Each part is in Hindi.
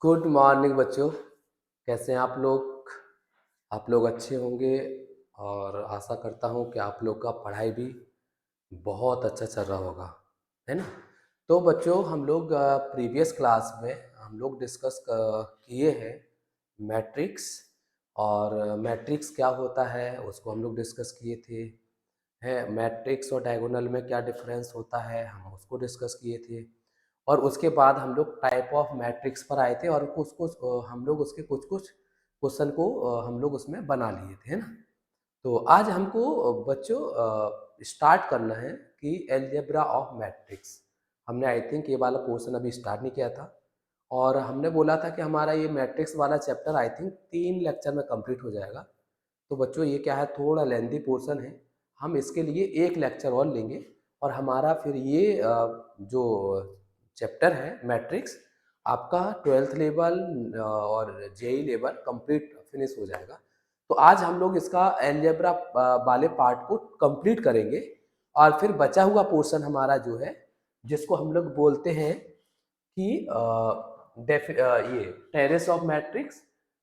गुड मॉर्निंग बच्चों। कैसे हैं आप लोग अच्छे होंगे और आशा करता हूँ कि आप लोग का पढ़ाई भी बहुत अच्छा चल रहा होगा, है ना। तो बच्चों हम लोग प्रीवियस क्लास में हम लोग डिस्कस किए हैं मैट्रिक्स। और मैट्रिक्स क्या होता है उसको हम लोग डिस्कस किए थे। है मैट्रिक्स और डायगोनल में क्या डिफरेंस होता है हम उसको डिस्कस किए थे। और उसके बाद हम लोग टाइप ऑफ मैट्रिक्स पर आए थे और कुछ कुछ हम लोग उसके कुछ कुछ क्वेश्चन को हम लोग उसमें बना लिए थे, है ना। तो आज हमको बच्चों स्टार्ट करना है कि एलजेब्रा ऑफ मैट्रिक्स। हमने आई थिंक ये वाला पोर्शन अभी स्टार्ट नहीं किया था। और हमने बोला था कि हमारा ये मैट्रिक्स वाला चैप्टर आई थिंक 3 लेक्चर में कंप्लीट हो जाएगा। तो बच्चों ये क्या है, थोड़ा लेंदी पोर्शन है। हम इसके लिए 1 लेक्चर और लेंगे और हमारा फिर ये जो चैप्टर है मैट्रिक्स आपका 12th लेवल और जेई लेवल कंप्लीट फिनिश हो जाएगा। तो आज हम लोग इसका अलजेब्रा वाले पार्ट को कंप्लीट करेंगे और फिर बचा हुआ पोर्शन हमारा जो है जिसको हम लोग बोलते हैं कि ये terrace of matrix,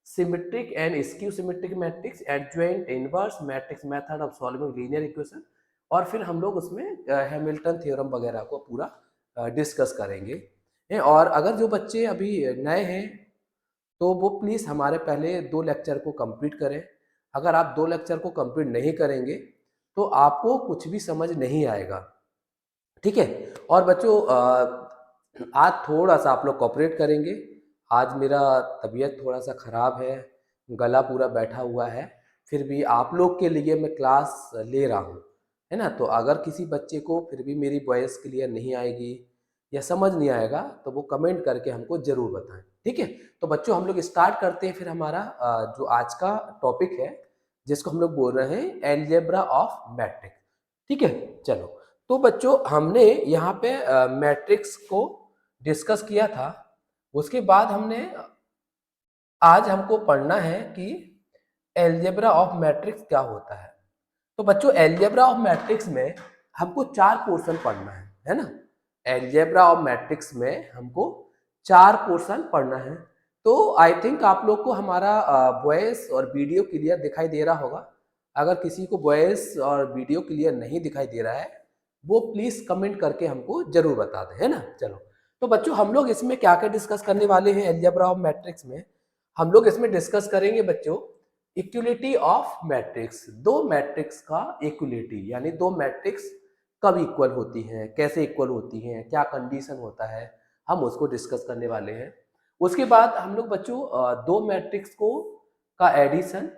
symmetric and skew symmetric matrix, adjoint inverse matrix, method of solving linear equation. और फिर हम लोग उसमें हैमिल्टन थ्योरम वगैरह को पूरा डिस्कस करेंगे। और अगर जो बच्चे अभी नए हैं तो वो प्लीज़ हमारे पहले 2 लेक्चर को कंप्लीट करें। अगर आप 2 लेक्चर को कंप्लीट नहीं करेंगे तो आपको कुछ भी समझ नहीं आएगा, ठीक है। और बच्चों आज थोड़ा सा आप लोग कोऑपरेट करेंगे। आज मेरा तबीयत थोड़ा सा ख़राब है, गला पूरा बैठा हुआ है, फिर भी आप लोग के लिए मैं क्लास ले रहा हूँ, है ना। तो अगर किसी बच्चे को फिर भी मेरी वॉइस क्लियर नहीं आएगी या समझ नहीं आएगा तो वो कमेंट करके हमको ज़रूर बताएं, ठीक है। तो बच्चों हम लोग स्टार्ट करते हैं फिर हमारा जो आज का टॉपिक है जिसको हम लोग बोल रहे हैं अलजेब्रा ऑफ मैट्रिक्स, ठीक है। चलो, तो बच्चों हमने यहाँ पे मैट्रिक्स को डिस्कस किया था। उसके बाद हमने आज हमको पढ़ना है कि अलजेब्रा ऑफ मैट्रिक्स क्या होता है। तो बच्चों अलजेब्रा ऑफ मैट्रिक्स में हमको 4 पोर्शन पढ़ना है ना। अलजेब्रा ऑफ मैट्रिक्स में हमको 4 पोर्शन पढ़ना है। तो आई थिंक आप लोग को हमारा वॉइस और वीडियो क्लियर दिखाई दे रहा होगा। अगर किसी को वॉइस और वीडियो क्लियर नहीं दिखाई दे रहा है वो प्लीज कमेंट करके हमको जरूर बता दें, है ना। चलो, तो बच्चों हम लोग इसमें क्या क्या डिस्कस करने वाले हैं अलजेब्रा ऑफ मैट्रिक्स में। हम लोग इसमें डिस्कस करेंगे बच्चों इक्वलिटी ऑफ मैट्रिक्स। दो मैट्रिक्स का इक्वलिटी यानी दो मैट्रिक्स कब इक्वल होती हैं, कैसे इक्वल होती हैं, क्या कंडीशन होता है, हम उसको डिस्कस करने वाले हैं। उसके बाद हम लोग बच्चों दो मैट्रिक्स को का एडिशन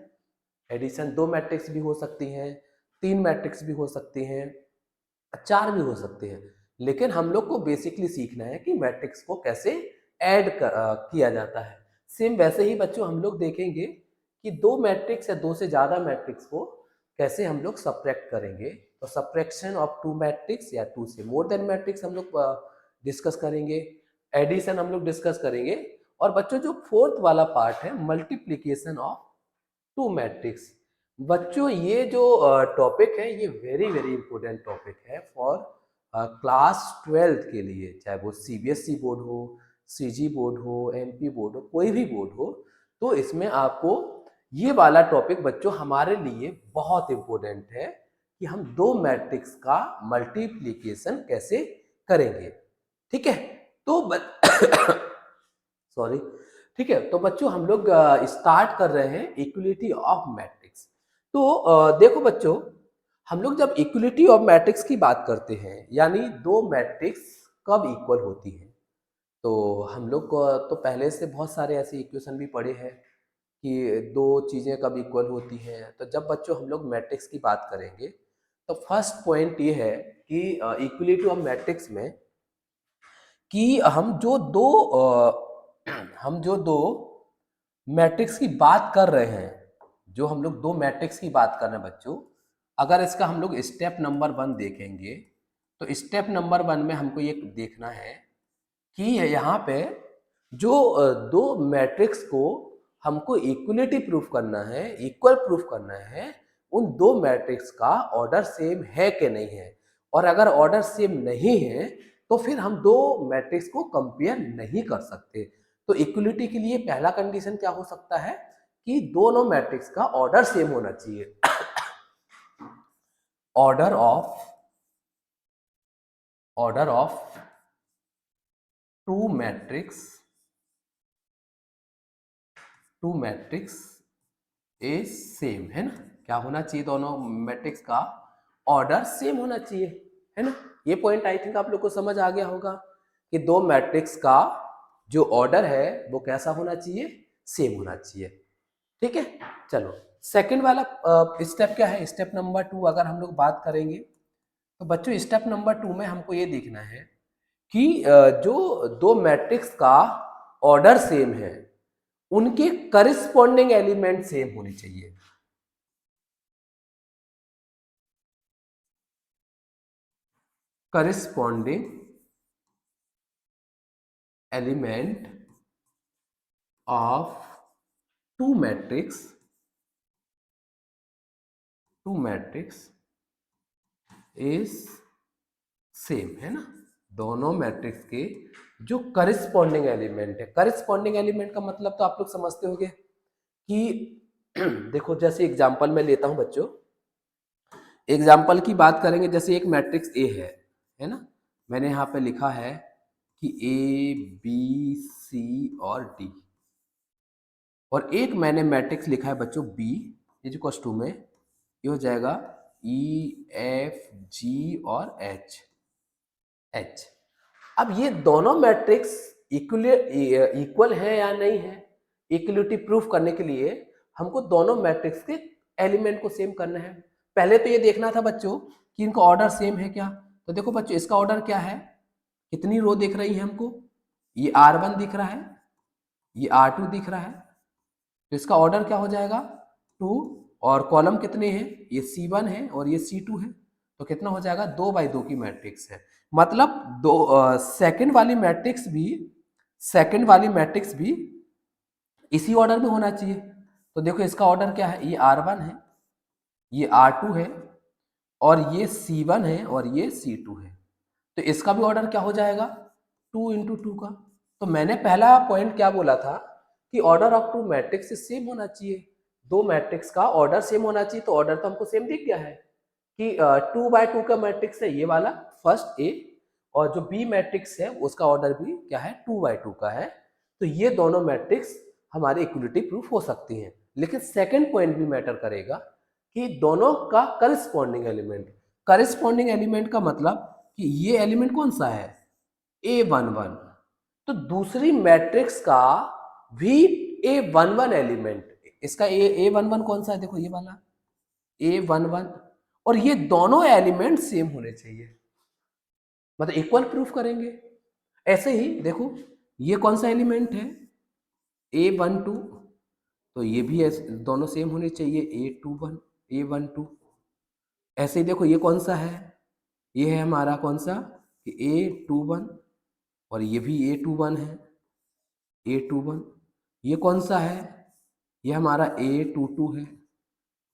एडिशन 2 मैट्रिक्स भी हो सकती हैं, 3 मैट्रिक्स भी हो सकती हैं, 4 भी हो सकते हैं। लेकिन हम लोग को बेसिकली सीखना है कि मैट्रिक्स को कैसे किया जाता है। सेम वैसे ही बच्चों हम लोग देखेंगे कि 2 मैट्रिक्स या 2 से ज़्यादा मैट्रिक्स को कैसे हम लोग सब्ट्रैक्ट करेंगे। तो सब्ट्रैक्शन ऑफ 2 मैट्रिक्स या 2 से मोर देन मैट्रिक्स हम लोग डिस्कस करेंगे। एडिशन हम लोग डिस्कस करेंगे। और बच्चों जो फोर्थ वाला पार्ट है मल्टीप्लीकेशन ऑफ 2 मैट्रिक्स। बच्चों ये जो टॉपिक है ये वेरी वेरी इंपॉर्टेंट टॉपिक है फॉर क्लास 12th के लिए, चाहे वो सीबीएसई बोर्ड हो, सीजी बोर्ड हो, एमपी बोर्ड हो, कोई भी बोर्ड हो। तो इसमें आपको ये वाला टॉपिक बच्चों हमारे लिए बहुत इंपॉर्टेंट है कि हम 2 मैट्रिक्स का मल्टीप्लीकेशन कैसे करेंगे, ठीक है। तो सॉरी, ठीक है। तो बच्चों हम लोग स्टार्ट कर रहे हैं इक्वलिटी ऑफ मैट्रिक्स। तो देखो बच्चों, हम लोग जब इक्वलिटी ऑफ मैट्रिक्स की बात करते हैं यानी 2 मैट्रिक्स कब इक्वल होती हैं, तो हम लोग को तो पहले से बहुत सारे ऐसे इक्वेशन भी पढ़े हैं कि दो चीज़ें कब इक्वल होती हैं। तो जब बच्चों हम लोग मैट्रिक्स की बात करेंगे तो फर्स्ट पॉइंट ये है कि इक्वलिटी ऑफ मैट्रिक्स में कि हम जो दो मैट्रिक्स की बात कर रहे हैं, जो हम लोग 2 मैट्रिक्स की बात कर रहे हैं बच्चों, अगर इसका हम लोग स्टेप नंबर 1 देखेंगे तो स्टेप नंबर 1 में हमको ये देखना है कि यहाँ पे जो 2 मैट्रिक्स को हमको इक्वलिटी प्रूफ करना है, इक्वल प्रूफ करना है, उन 2 मैट्रिक्स का ऑर्डर सेम है कि नहीं है। और अगर ऑर्डर सेम नहीं है तो फिर हम 2 मैट्रिक्स को कंपेयर नहीं कर सकते। तो इक्वलिटी के लिए पहला कंडीशन क्या हो सकता है कि दोनों मैट्रिक्स का ऑर्डर सेम होना चाहिए। Order of two matrix is same, है ना। क्या होना चाहिए, दोनों मैट्रिक्स का ऑर्डर सेम होना चाहिए, है ना। ये पॉइंट आई थिंक आप लोग को समझ आ गया होगा कि दो मैट्रिक्स का जो ऑर्डर है वो कैसा होना चाहिए, सेम होना चाहिए। ठीक है, चलो सेकंड वाला स्टेप क्या है, स्टेप नंबर 2 अगर हम लोग बात करेंगे तो बच्चों स्टेप नंबर 2 में हमको ये देखना है कि जो दो मैट्रिक्स का ऑर्डर सेम है उनके करस्पॉन्डिंग एलिमेंट सेम होने चाहिए। Corresponding element of two matrix is same, है ना। दोनों मैट्रिक्स के जो करस्पॉन्डिंग एलिमेंट है, करस्पॉन्डिंग एलिमेंट का मतलब तो आप लोग समझते होंगे कि देखो जैसे एग्जांपल मैं लेता हूं बच्चों, एग्जाम्पल की बात करेंगे, जैसे एक मैट्रिक्स ए है ना। मैंने यहाँ पे लिखा है कि ए बी सी और डी, और एक मैंने मैट्रिक्स लिखा है बच्चों बी इज इक्वल टू में ये हो जाएगा ई एफ जी और एच। अब ये दोनों मैट्रिक्स इक्वल है या नहीं है, इक्वलिटी प्रूफ करने के लिए हमको दोनों मैट्रिक्स के एलिमेंट को सेम करना है। पहले तो ये देखना था बच्चों कि इनका ऑर्डर सेम है क्या। तो देखो बच्चों इसका ऑर्डर क्या है, कितनी रो दिख रही है हमको, ये R1 दिख रहा है, ये R2 दिख रहा है, तो इसका ऑर्डर क्या हो जाएगा 2, और कॉलम कितने हैं, ये C1 है और ये C2 है, तो कितना हो जाएगा 2/2 की मैट्रिक्स है। मतलब सेकंड वाली मैट्रिक्स भी इसी ऑर्डर में होना चाहिए। तो देखो इसका ऑर्डर क्या है, ये R1 है, ये R2 है और ये C1 है और ये C2 है, तो इसका भी ऑर्डर क्या हो जाएगा 2 × 2 का। तो मैंने पहला पॉइंट क्या बोला था कि order of two matrix same होना चाहिए, दो मैट्रिक्स का ऑर्डर सेम होना चाहिए। तो ऑर्डर तो हमको सेम दिख गया है कि 2/2 का मैट्रिक्स है ये वाला फर्स्ट ए, और जो बी मैट्रिक्स है उसका ऑर्डर भी क्या है 2/2 का है। तो ये दोनों मैट्रिक्स हमारी इक्वलिटी प्रूफ हो सकती हैं। लेकिन सेकंड पॉइंट भी मैटर करेगा कि दोनों का करस्पॉन्डिंग एलिमेंट का मतलब कि ये एलिमेंट कौन सा है A11, तो दूसरी मैट्रिक्स का भी A11 एलिमेंट, इसका A11 कौन सा है, देखो ये वाला A11, और ये दोनों एलिमेंट सेम होने चाहिए, मतलब इक्वल प्रूफ करेंगे। ऐसे ही देखो ये कौन सा एलिमेंट है A12, तो ये भी दोनों सेम होने चाहिए A12। ऐसे ही देखो ये कौन सा है, ये है हमारा कौन सा कि A21, और ये भी A21 है A21। ये कौन सा है, ये हमारा A22 है,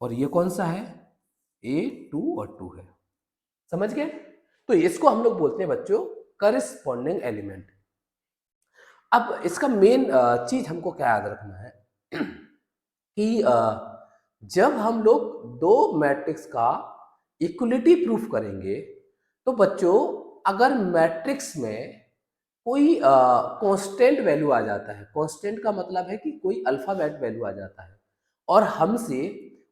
और ये कौन सा है A2 और 2 है। समझ गए, तो इसको हम लोग बोलते हैं बच्चों करस्पॉन्डिंग एलिमेंट। अब इसका मेन चीज हमको क्या याद रखना है कि जब हम लोग दो मैट्रिक्स का इक्वलिटी प्रूफ करेंगे तो बच्चों अगर मैट्रिक्स में कोई कांस्टेंट वैल्यू आ जाता है, कांस्टेंट का मतलब है कि कोई अल्फाबेट वैल्यू आ जाता है और हमसे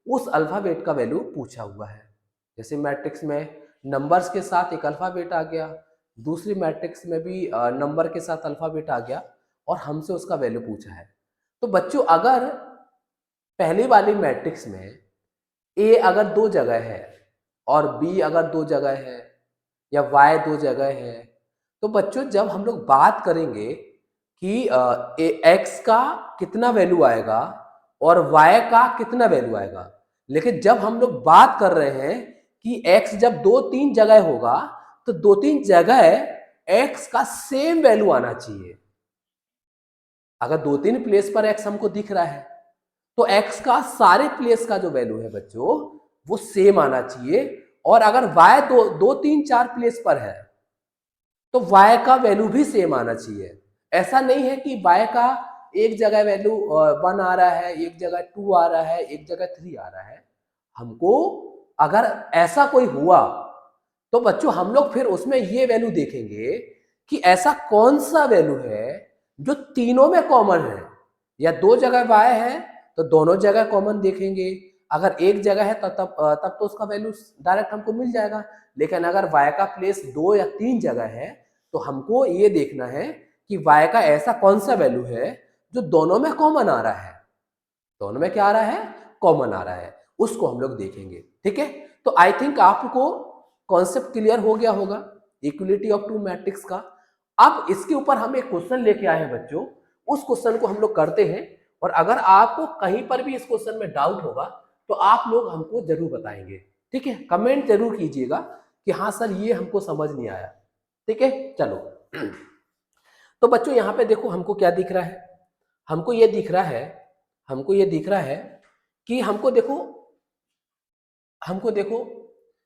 उस अल्फाबेट का वैल्यू पूछा हुआ है, जैसे मैट्रिक्स में नंबर्स के साथ एक अल्फाबेट आ गया, दूसरी मैट्रिक्स में भी नंबर के साथ अल्फाबेट आ गया और हमसे उसका वैल्यू पूछा है। तो बच्चों अगर पहली वाली मैट्रिक्स में ए अगर 2 जगह है और बी अगर 2 जगह है या वाई 2 जगह है, तो बच्चों जब हम लोग बात करेंगे कि एक्स का कितना वैल्यू आएगा और वाई का कितना वैल्यू आएगा, लेकिन जब हम लोग बात कर रहे हैं कि एक्स जब 2-3 जगह होगा तो 2-3 जगह एक्स का सेम वैल्यू आना चाहिए। अगर 2-3 प्लेस पर एक्स हमको दिख रहा है तो एक्स का सारे प्लेस का जो वैल्यू है बच्चों वो सेम आना चाहिए, और अगर वाई 2-3-4 प्लेस पर है तो y का वैल्यू भी सेम आना चाहिए। ऐसा नहीं है कि y का एक जगह वैल्यू 1 आ रहा है, एक जगह 2 आ रहा है, एक जगह 3 आ रहा है। हमको अगर ऐसा कोई हुआ तो बच्चों हम लोग फिर उसमें ये वैल्यू देखेंगे कि ऐसा कौन सा वैल्यू है जो तीनों में कॉमन है, या दो जगह y है तो दोनों जगह कॉमन देखेंगे। अगर एक जगह है तब तो उसका वैल्यू डायरेक्ट हमको मिल जाएगा। लेकिन अगर y का प्लेस 2 या 3 जगह है तो हमको ये देखना है कि y का ऐसा कौन सा वैल्यू है जो दोनों में कॉमन आ रहा है। दोनों में क्या आ रहा है? कॉमन आ रहा है, उसको हम लोग देखेंगे। ठीक है, तो आई थिंक आपको कॉन्सेप्ट क्लियर हो गया होगा इक्वलिटी ऑफ टू मैट्रिक्स का। अब इसके ऊपर हम एक क्वेश्चन लेके आए हैं बच्चों, उस क्वेश्चन को हम लोग करते हैं। और अगर आपको कहीं पर भी इस क्वेश्चन में डाउट होगा तो आप लोग हमको जरूर बताएंगे। ठीक है, कमेंट जरूर कीजिएगा कि हाँ सर ये हमको समझ नहीं आया। ठीक है, चलो। तो बच्चों यहाँ पे देखो हमको क्या दिख रहा है, हमको ये दिख रहा है, हमको ये दिख रहा है कि हमको देखो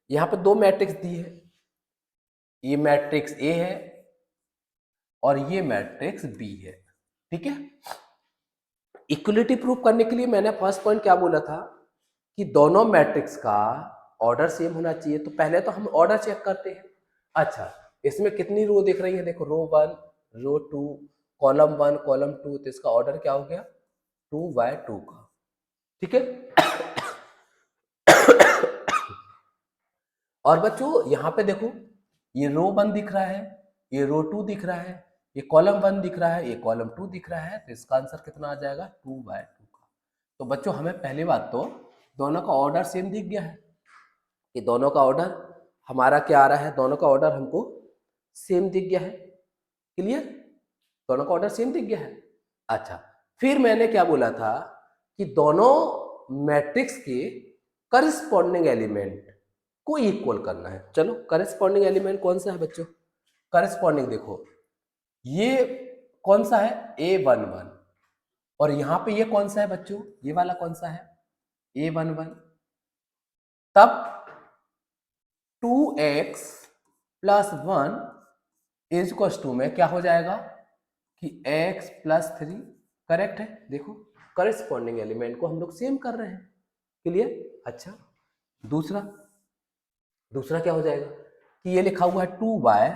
यहाँ पे दो मैट्रिक्स दी है, ये मैट्रिक्स ए है और ये मैट्रिक्स बी है। ठीक है, इक्वलिटी प्रूफ करने के लिए मैंने फर्स्ट पॉइंट क्या बोला था कि दोनों मैट्रिक्स का ऑर्डर सेम होना चाहिए। तो पहले तो हम ऑर्डर चेक करते हैं। अच्छा, इसमें कितनी रो दिख रही है? देखो रो 1, रो 2, कॉलम 1, कॉलम 2, तो इसका ऑर्डर क्या हो गया? 2x2 का। ठीक है, और बच्चों यहाँ पे देखो ये रो 1 दिख रहा है, ये रो 2 दिख रहा है, ये कॉलम 1 दिख रहा है, ये कॉलम 2 दिख रहा है, तो इसका आंसर कितना आ जाएगा? 2x2 का। तो बच्चों हमें पहली बात तो दोनों का ऑर्डर सेम दिख गया है कि दोनों का ऑर्डर हमारा क्या आ रहा है, दोनों का ऑर्डर हमको सेम दिख गया है। क्लियर? दोनों का ऑर्डर सेम दिख गया है। अच्छा, फिर मैंने क्या बोला था कि दोनों मैट्रिक्स के करस्पॉन्डिंग एलिमेंट को इक्वल करना है। चलो, करस्पॉन्डिंग एलिमेंट कौन सा है बच्चों? करस्पॉन्डिंग देखो ये कौन सा है? A11, और यहां पे ये कौन सा है बच्चों? ये वाला कौन सा है? A11। तब 2x plus 1 is equal to में क्या हो जाएगा कि x प्लस 3। करेक्ट है। देखो करस्पॉन्डिंग एलिमेंट को हम लोग सेम कर रहे हैं। क्लियर? अच्छा, दूसरा क्या हो जाएगा कि ये लिखा हुआ है 2y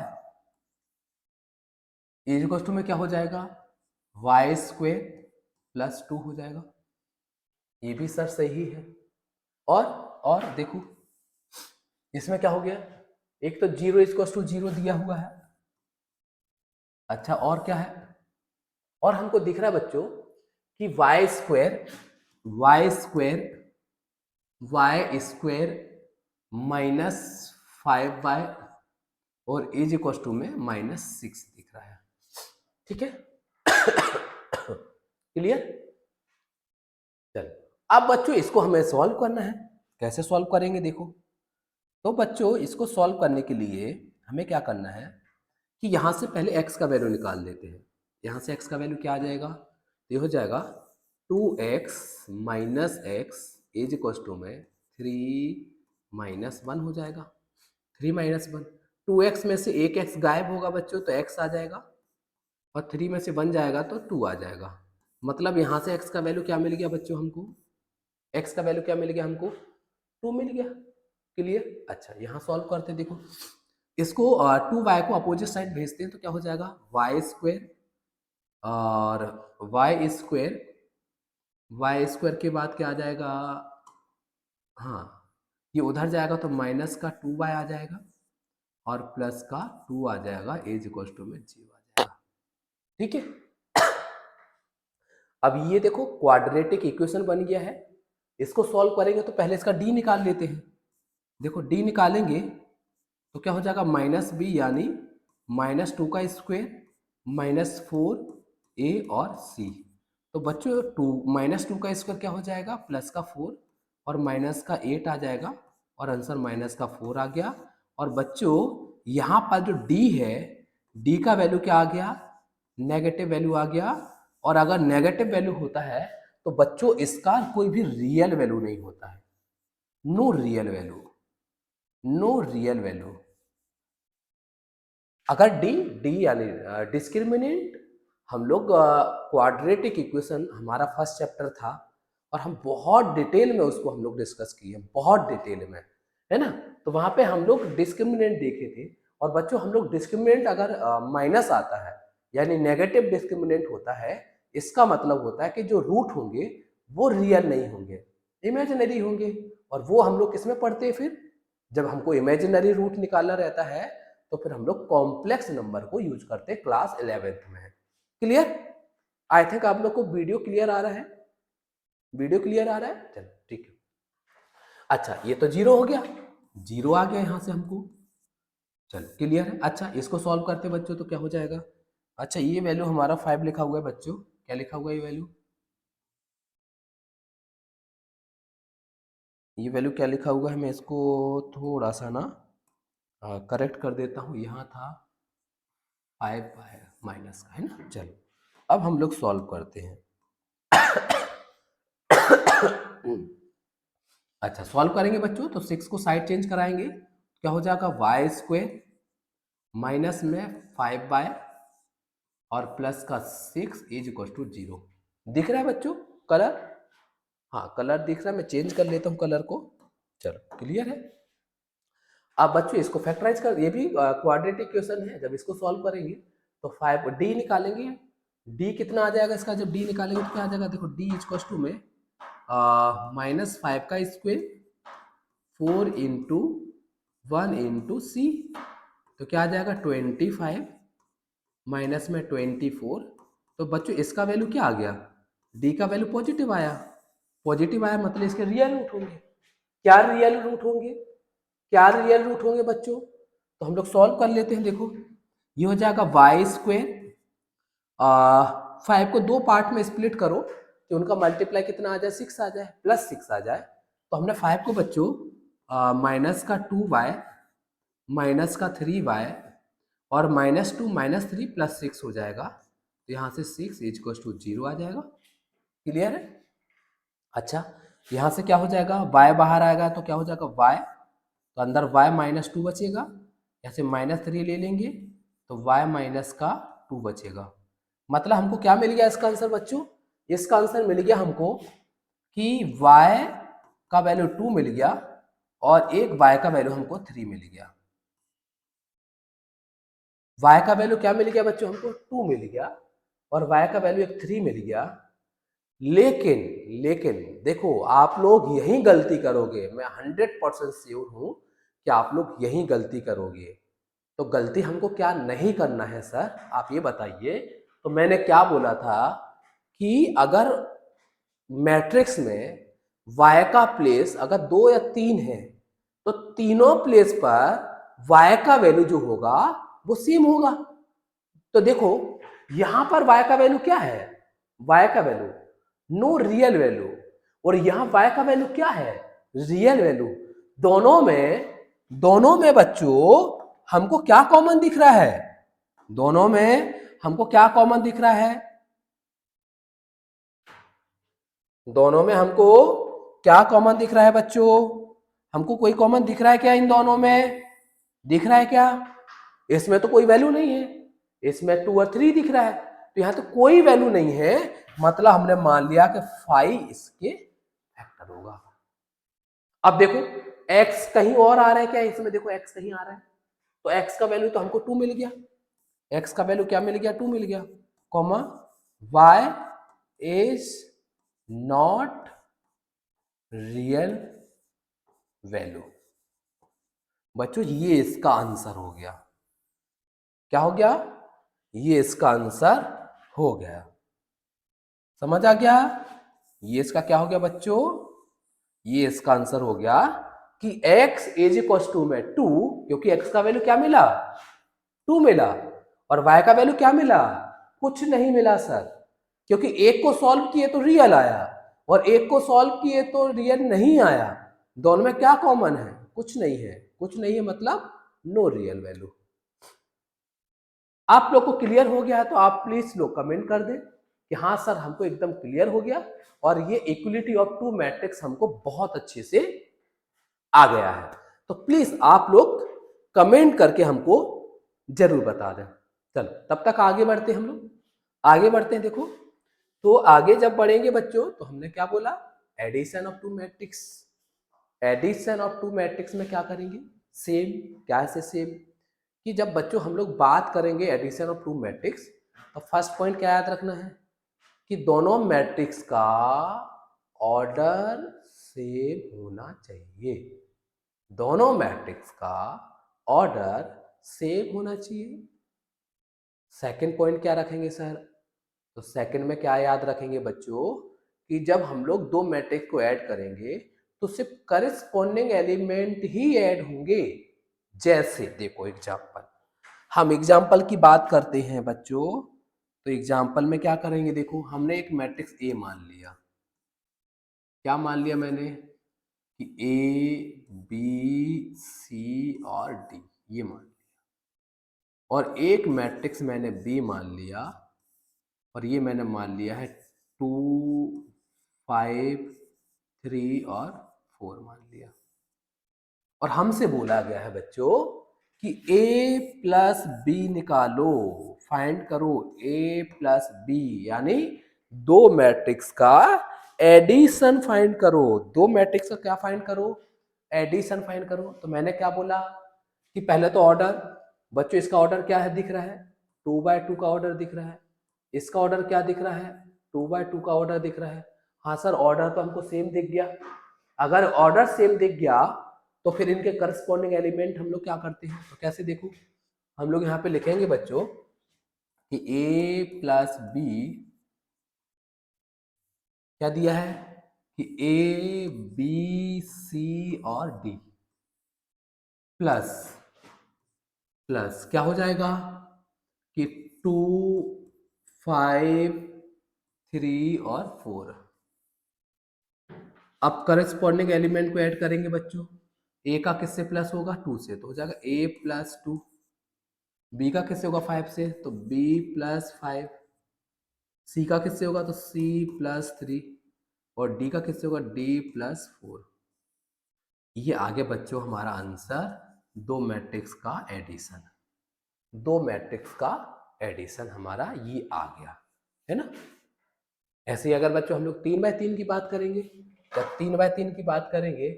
इज इक्वल टू में क्या हो जाएगा? y² प्लस 2 हो जाएगा। ये भी सर सही है। और देखो इसमें क्या हो गया? एक तो 0 इक्वल टू 0 दिया हुआ है। अच्छा, और क्या है? और हमको दिख रहा है बच्चों कि y² माइनस 5y और इज इक्वल टू में -6 दिख रहा है। ठीक है, क्लियर? चलो, अब बच्चों इसको हमें सॉल्व करना है। कैसे सॉल्व करेंगे देखो। तो बच्चों इसको सॉल्व करने के लिए हमें क्या करना है कि यहाँ से पहले x का वैल्यू निकाल लेते हैं। यहाँ से x का वैल्यू क्या आ जाएगा? ये हो जाएगा 2x minus x is equal to में 3 माइनस 1 हो जाएगा। 3 माइनस 1, 2x में से एक x गायब होगा बच्चों तो x आ जाएगा, और 3 में से 1 जाएगा तो 2 आ जाएगा। मतलब यहाँ से x का वैल्यू क्या मिल गया बच्चों हमको? x का वैल्यू क्या मिल गया हमको? 2 मिल गया। क्लियर? अच्छा, यहाँ सॉल्व करते देखो इसको 2y को अपोजिट साइड भेजते हैं तो क्या हो जाएगा? y² और y² के बाद क्या आ जाएगा? हाँ, ये उधर जाएगा तो माइनस का 2y आ जाएगा और प्लस का 2 आ जाएगा, इज इक्वल टू में 0 आ जाएगा। ठीक है, अब ये देखो क्वाड्रेटिक इक्वेशन बन गया है। इसको सॉल्व करेंगे तो पहले इसका d निकाल लेते हैं। देखो d निकालेंगे तो क्या हो जाएगा? -b यानी -2 का स्क्वायर -4a और c। तो बच्चों -2 का स्क्वायर क्या हो जाएगा? प्लस का 4 और माइनस का 8 आ जाएगा और आंसर माइनस का 4 आ गया। और बच्चों यहाँ पर जो d है, d का वैल्यू क्या आ गया? नेगेटिव वैल्यू आ गया। और अगर नेगेटिव वैल्यू होता है तो बच्चों इसका कोई भी रियल वैल्यू नहीं होता है। No real value. अगर डी यानी डिस्क्रिमिनेंट हम लोग क्वाड्रेटिक इक्वेशन हमारा फर्स्ट चैप्टर था और हम बहुत डिटेल में उसको हम लोग डिस्कस किए, बहुत डिटेल में, है ना। तो वहाँ पे हम लोग डिस्क्रिमिनेंट देखे थे। और बच्चों हम लोग डिस्क्रिमिनेंट अगर माइनस आता है यानी नेगेटिव डिस्क्रिमिनेंट होता है, इसका मतलब होता है कि जो रूट होंगे वो रियल नहीं होंगे, इमेजिनरी होंगे। और वो हम लोग किसमें पढ़ते हैं फिर, जब हमको इमेजिनरी रूट निकालना रहता है तो फिर हम लोग कॉम्प्लेक्स नंबर को यूज करते हैं क्लास 11th में। क्लियर? आई थिंक आप लोग को वीडियो क्लियर आ रहा है, वीडियो क्लियर आ रहा है, चलो ठीक है। अच्छा ये तो जीरो हो गया, जीरो आ गया यहां से हमको, चलो क्लियर है। अच्छा इसको सॉल्व करते बच्चों तो क्या हो जाएगा। अच्छा ये वैल्यू हमारा 5 लिखा हुआ है बच्चों, क्या लिखा हुआ है ये वैल्यू, ये वैल्यू क्या लिखा हुआ है, मैं इसको थोड़ा सा ना करेक्ट कर देता हूँ। यहाँ था 5 माइनस का, है ना। चलो अब हम लोग सॉल्व करते हैं। अच्छा सॉल्व करेंगे बच्चों तो 6 को साइड चेंज कराएंगे, क्या हो जाएगा वाई स्क्वेयर माइनस में 5 बाय और प्लस का 6 इज इक्वल टू 0। दिख रहा है बच्चों कलर, हाँ कलर दिख रहा है, मैं चेंज कर लेता हूँ कलर को। चलो क्लियर है। अब बच्चों इसको फैक्टराइज कर, ये भी क्वाड्रेटिक इक्वेशन है, जब इसको सॉल्व करेंगे तो 5 डी निकालेंगे, डी कितना आ जाएगा इसका, जब डी निकालेंगे तो क्या आ जाएगा, देखो डी इक्वल टू में -5 का स्क्वायर 4 इंटू 1 इंटू सी, तो क्या आ जाएगा 25 माइनस में 24। तो बच्चों इसका वैल्यू क्या आ गया, डी का वैल्यू पॉजिटिव आया, पॉजिटिव आया मतलब इसके रियल रूट होंगे। क्या रियल रूट होंगे, क्या रियल रूट होंगे बच्चों, तो हम लोग सॉल्व कर लेते हैं। देखो ये हो जाएगा वाई स्क्वेयर, 5 को 2 पार्ट में स्प्लिट करो तो उनका मल्टीप्लाई कितना आ जाए, 6 आ जाए, प्लस 6 आ जाए। तो हमने 5 को बच्चों माइनस का 2y माइनस का 3y और -2 -3 प्लस 6 हो जाएगा, तो यहाँ से 6 इज इक्वल टू 0 आ जाएगा। क्लियर है। अच्छा यहाँ से क्या हो जाएगा, y बाहर आएगा तो क्या हो जाएगा y, तो अंदर y -2 बचेगा, यहाँ से -3 ले लेंगे तो y माइनस का 2 बचेगा। मतलब हमको क्या मिल गया इसका आंसर बच्चों, इसका आंसर मिल गया हमको कि y का वैल्यू 2 मिल गया और एक y का वैल्यू हमको 3 मिल गया। y का वैल्यू क्या मिल गया बच्चों, हमको 2 मिल गया और y का वैल्यू एक 3 मिल गया। लेकिन लेकिन देखो आप लोग यही गलती करोगे, मैं 100% श्योर हूं कि आप लोग यही गलती करोगे। तो गलती हमको क्या नहीं करना है सर, आप ये बताइए। तो मैंने क्या बोला था कि अगर मैट्रिक्स में y का प्लेस अगर 2 या 3 है तो तीनों प्लेस पर y का वैल्यू जो होगा वो सेम होगा। तो देखो यहां पर y का वैल्यू क्या है, y का वैल्यू नो रियल वैल्यू, और यहां y का वैल्यू क्या है, रियल वैल्यू। दोनों में बच्चों हमको क्या कॉमन दिख रहा है, दोनों में हमको क्या कॉमन दिख रहा है, दोनों में हमको क्या कॉमन दिख रहा है बच्चों, हमको कोई कॉमन दिख रहा है क्या इन दोनों में, दिख रहा है क्या, इसमें तो कोई वैल्यू नहीं है, इसमें 2 और 3 दिख रहा है, तो यहां तो कोई वैल्यू नहीं है, मतलब हमने मान लिया कि 5 इसके फैक्टर होगा। अब देखो x कहीं और आ रहा है क्या, इसमें देखो x कहीं आ रहा है, तो x का वैल्यू तो हमको 2 मिल गया, x का वैल्यू क्या मिल गया, 2 मिल गया, comma y is not real value. बच्चों ये इसका आंसर हो गया, क्या हो गया, ये इसका आंसर हो गया, समझ आ गया। ये इसका क्या हो गया बच्चों, ये इसका आंसर हो गया कि x इज इक्वल टू में 2, क्योंकि x का वैल्यू क्या मिला, 2 मिला, और y का वैल्यू क्या मिला, कुछ नहीं मिला सर, क्योंकि एक को सॉल्व किए तो रियल आया और एक को सॉल्व किए तो रियल नहीं आया, दोनों में क्या कॉमन है, कुछ नहीं है, कुछ नहीं है मतलब नो रियल वैल्यू। आप लोग को क्लियर हो गया है तो आप प्लीज लोग कमेंट कर दें कि हाँ सर हमको एकदम क्लियर हो गया और ये इक्विलिटी ऑफ टू मैट्रिक्स हमको बहुत अच्छे से आ गया है। तो प्लीज आप लोग कमेंट करके हमको जरूर बता दें। चलो तब तक आगे बढ़ते हम लोग। आगे बढ़ते हैं। देखो, तो आगे जब बढ़ेंगे बच्चों, तो हमने क्या बोला, addition of two matrix. Addition of two matrix में क्या करेंगे, सेम। क्या से सेम, कि जब बच्चों हम लोग बात करेंगे एडिशन ऑफ टू मैट्रिक्स, तो फर्स्ट पॉइंट क्या याद रखना है कि दोनों मैट्रिक्स का ऑर्डर सेम होना चाहिए। दोनों मैट्रिक्स का ऑर्डर सेम होना चाहिए। सेकंड पॉइंट क्या रखेंगे सर, तो सेकंड में क्या याद रखेंगे बच्चों कि जब हम लोग दो मैट्रिक्स को ऐड करेंगे तो सिर्फ करेस्पॉन्डिंग एलिमेंट ही ऐड होंगे। जैसे देखो एग्जांपल, हम एग्जांपल की बात करते हैं बच्चों, तो एग्जांपल में क्या करेंगे, देखो हमने एक मैट्रिक्स ए मान लिया। क्या मान लिया मैंने कि ए बी सी और डी, ये मान लिया। और एक मैट्रिक्स मैंने बी मान लिया, और ये मैंने मान लिया है 2 5 3 और 4 मान लिया। और हमसे बोला गया है बच्चों कि a प्लस बी निकालो, फाइंड करो a प्लस बी, यानी दो मैट्रिक्स का एडिशन फाइंड करो। दो मैट्रिक्स का क्या फाइंड करो, एडिशन फाइंड करो। तो मैंने क्या बोला कि पहले तो ऑर्डर, बच्चों इसका ऑर्डर क्या है दिख रहा है, 2/2 का ऑर्डर दिख रहा है। इसका ऑर्डर क्या दिख रहा है, 2/2 का ऑर्डर दिख रहा है। हाँ सर, ऑर्डर तो हमको सेम दिख गया। अगर ऑर्डर सेम दिख गया तो फिर इनके करस्पॉन्डिंग एलिमेंट हम लोग क्या करते हैं, तो कैसे देखो, हम लोग यहाँ पे लिखेंगे बच्चों कि a प्लस बी क्या दिया है कि a b c और d प्लस प्लस क्या हो जाएगा कि 2 5 3 और 4। अब करस्पॉन्डिंग एलिमेंट को ऐड करेंगे बच्चों, ए का किससे प्लस होगा, 2 से, तो हो जाएगा a प्लस 2। बी का किससे होगा, 5 से, तो b प्लस 5। सी का किससे होगा, तो c प्लस 3। और डी का किससे होगा, d प्लस 4। ये आगे बच्चों हमारा आंसर, दो मैट्रिक्स का एडिशन। दो मैट्रिक्स का एडिशन हमारा ये आ गया है ना। ऐसे ही अगर बच्चों हम लोग 3/3 की बात करेंगे, जब 3/3 की बात करेंगे,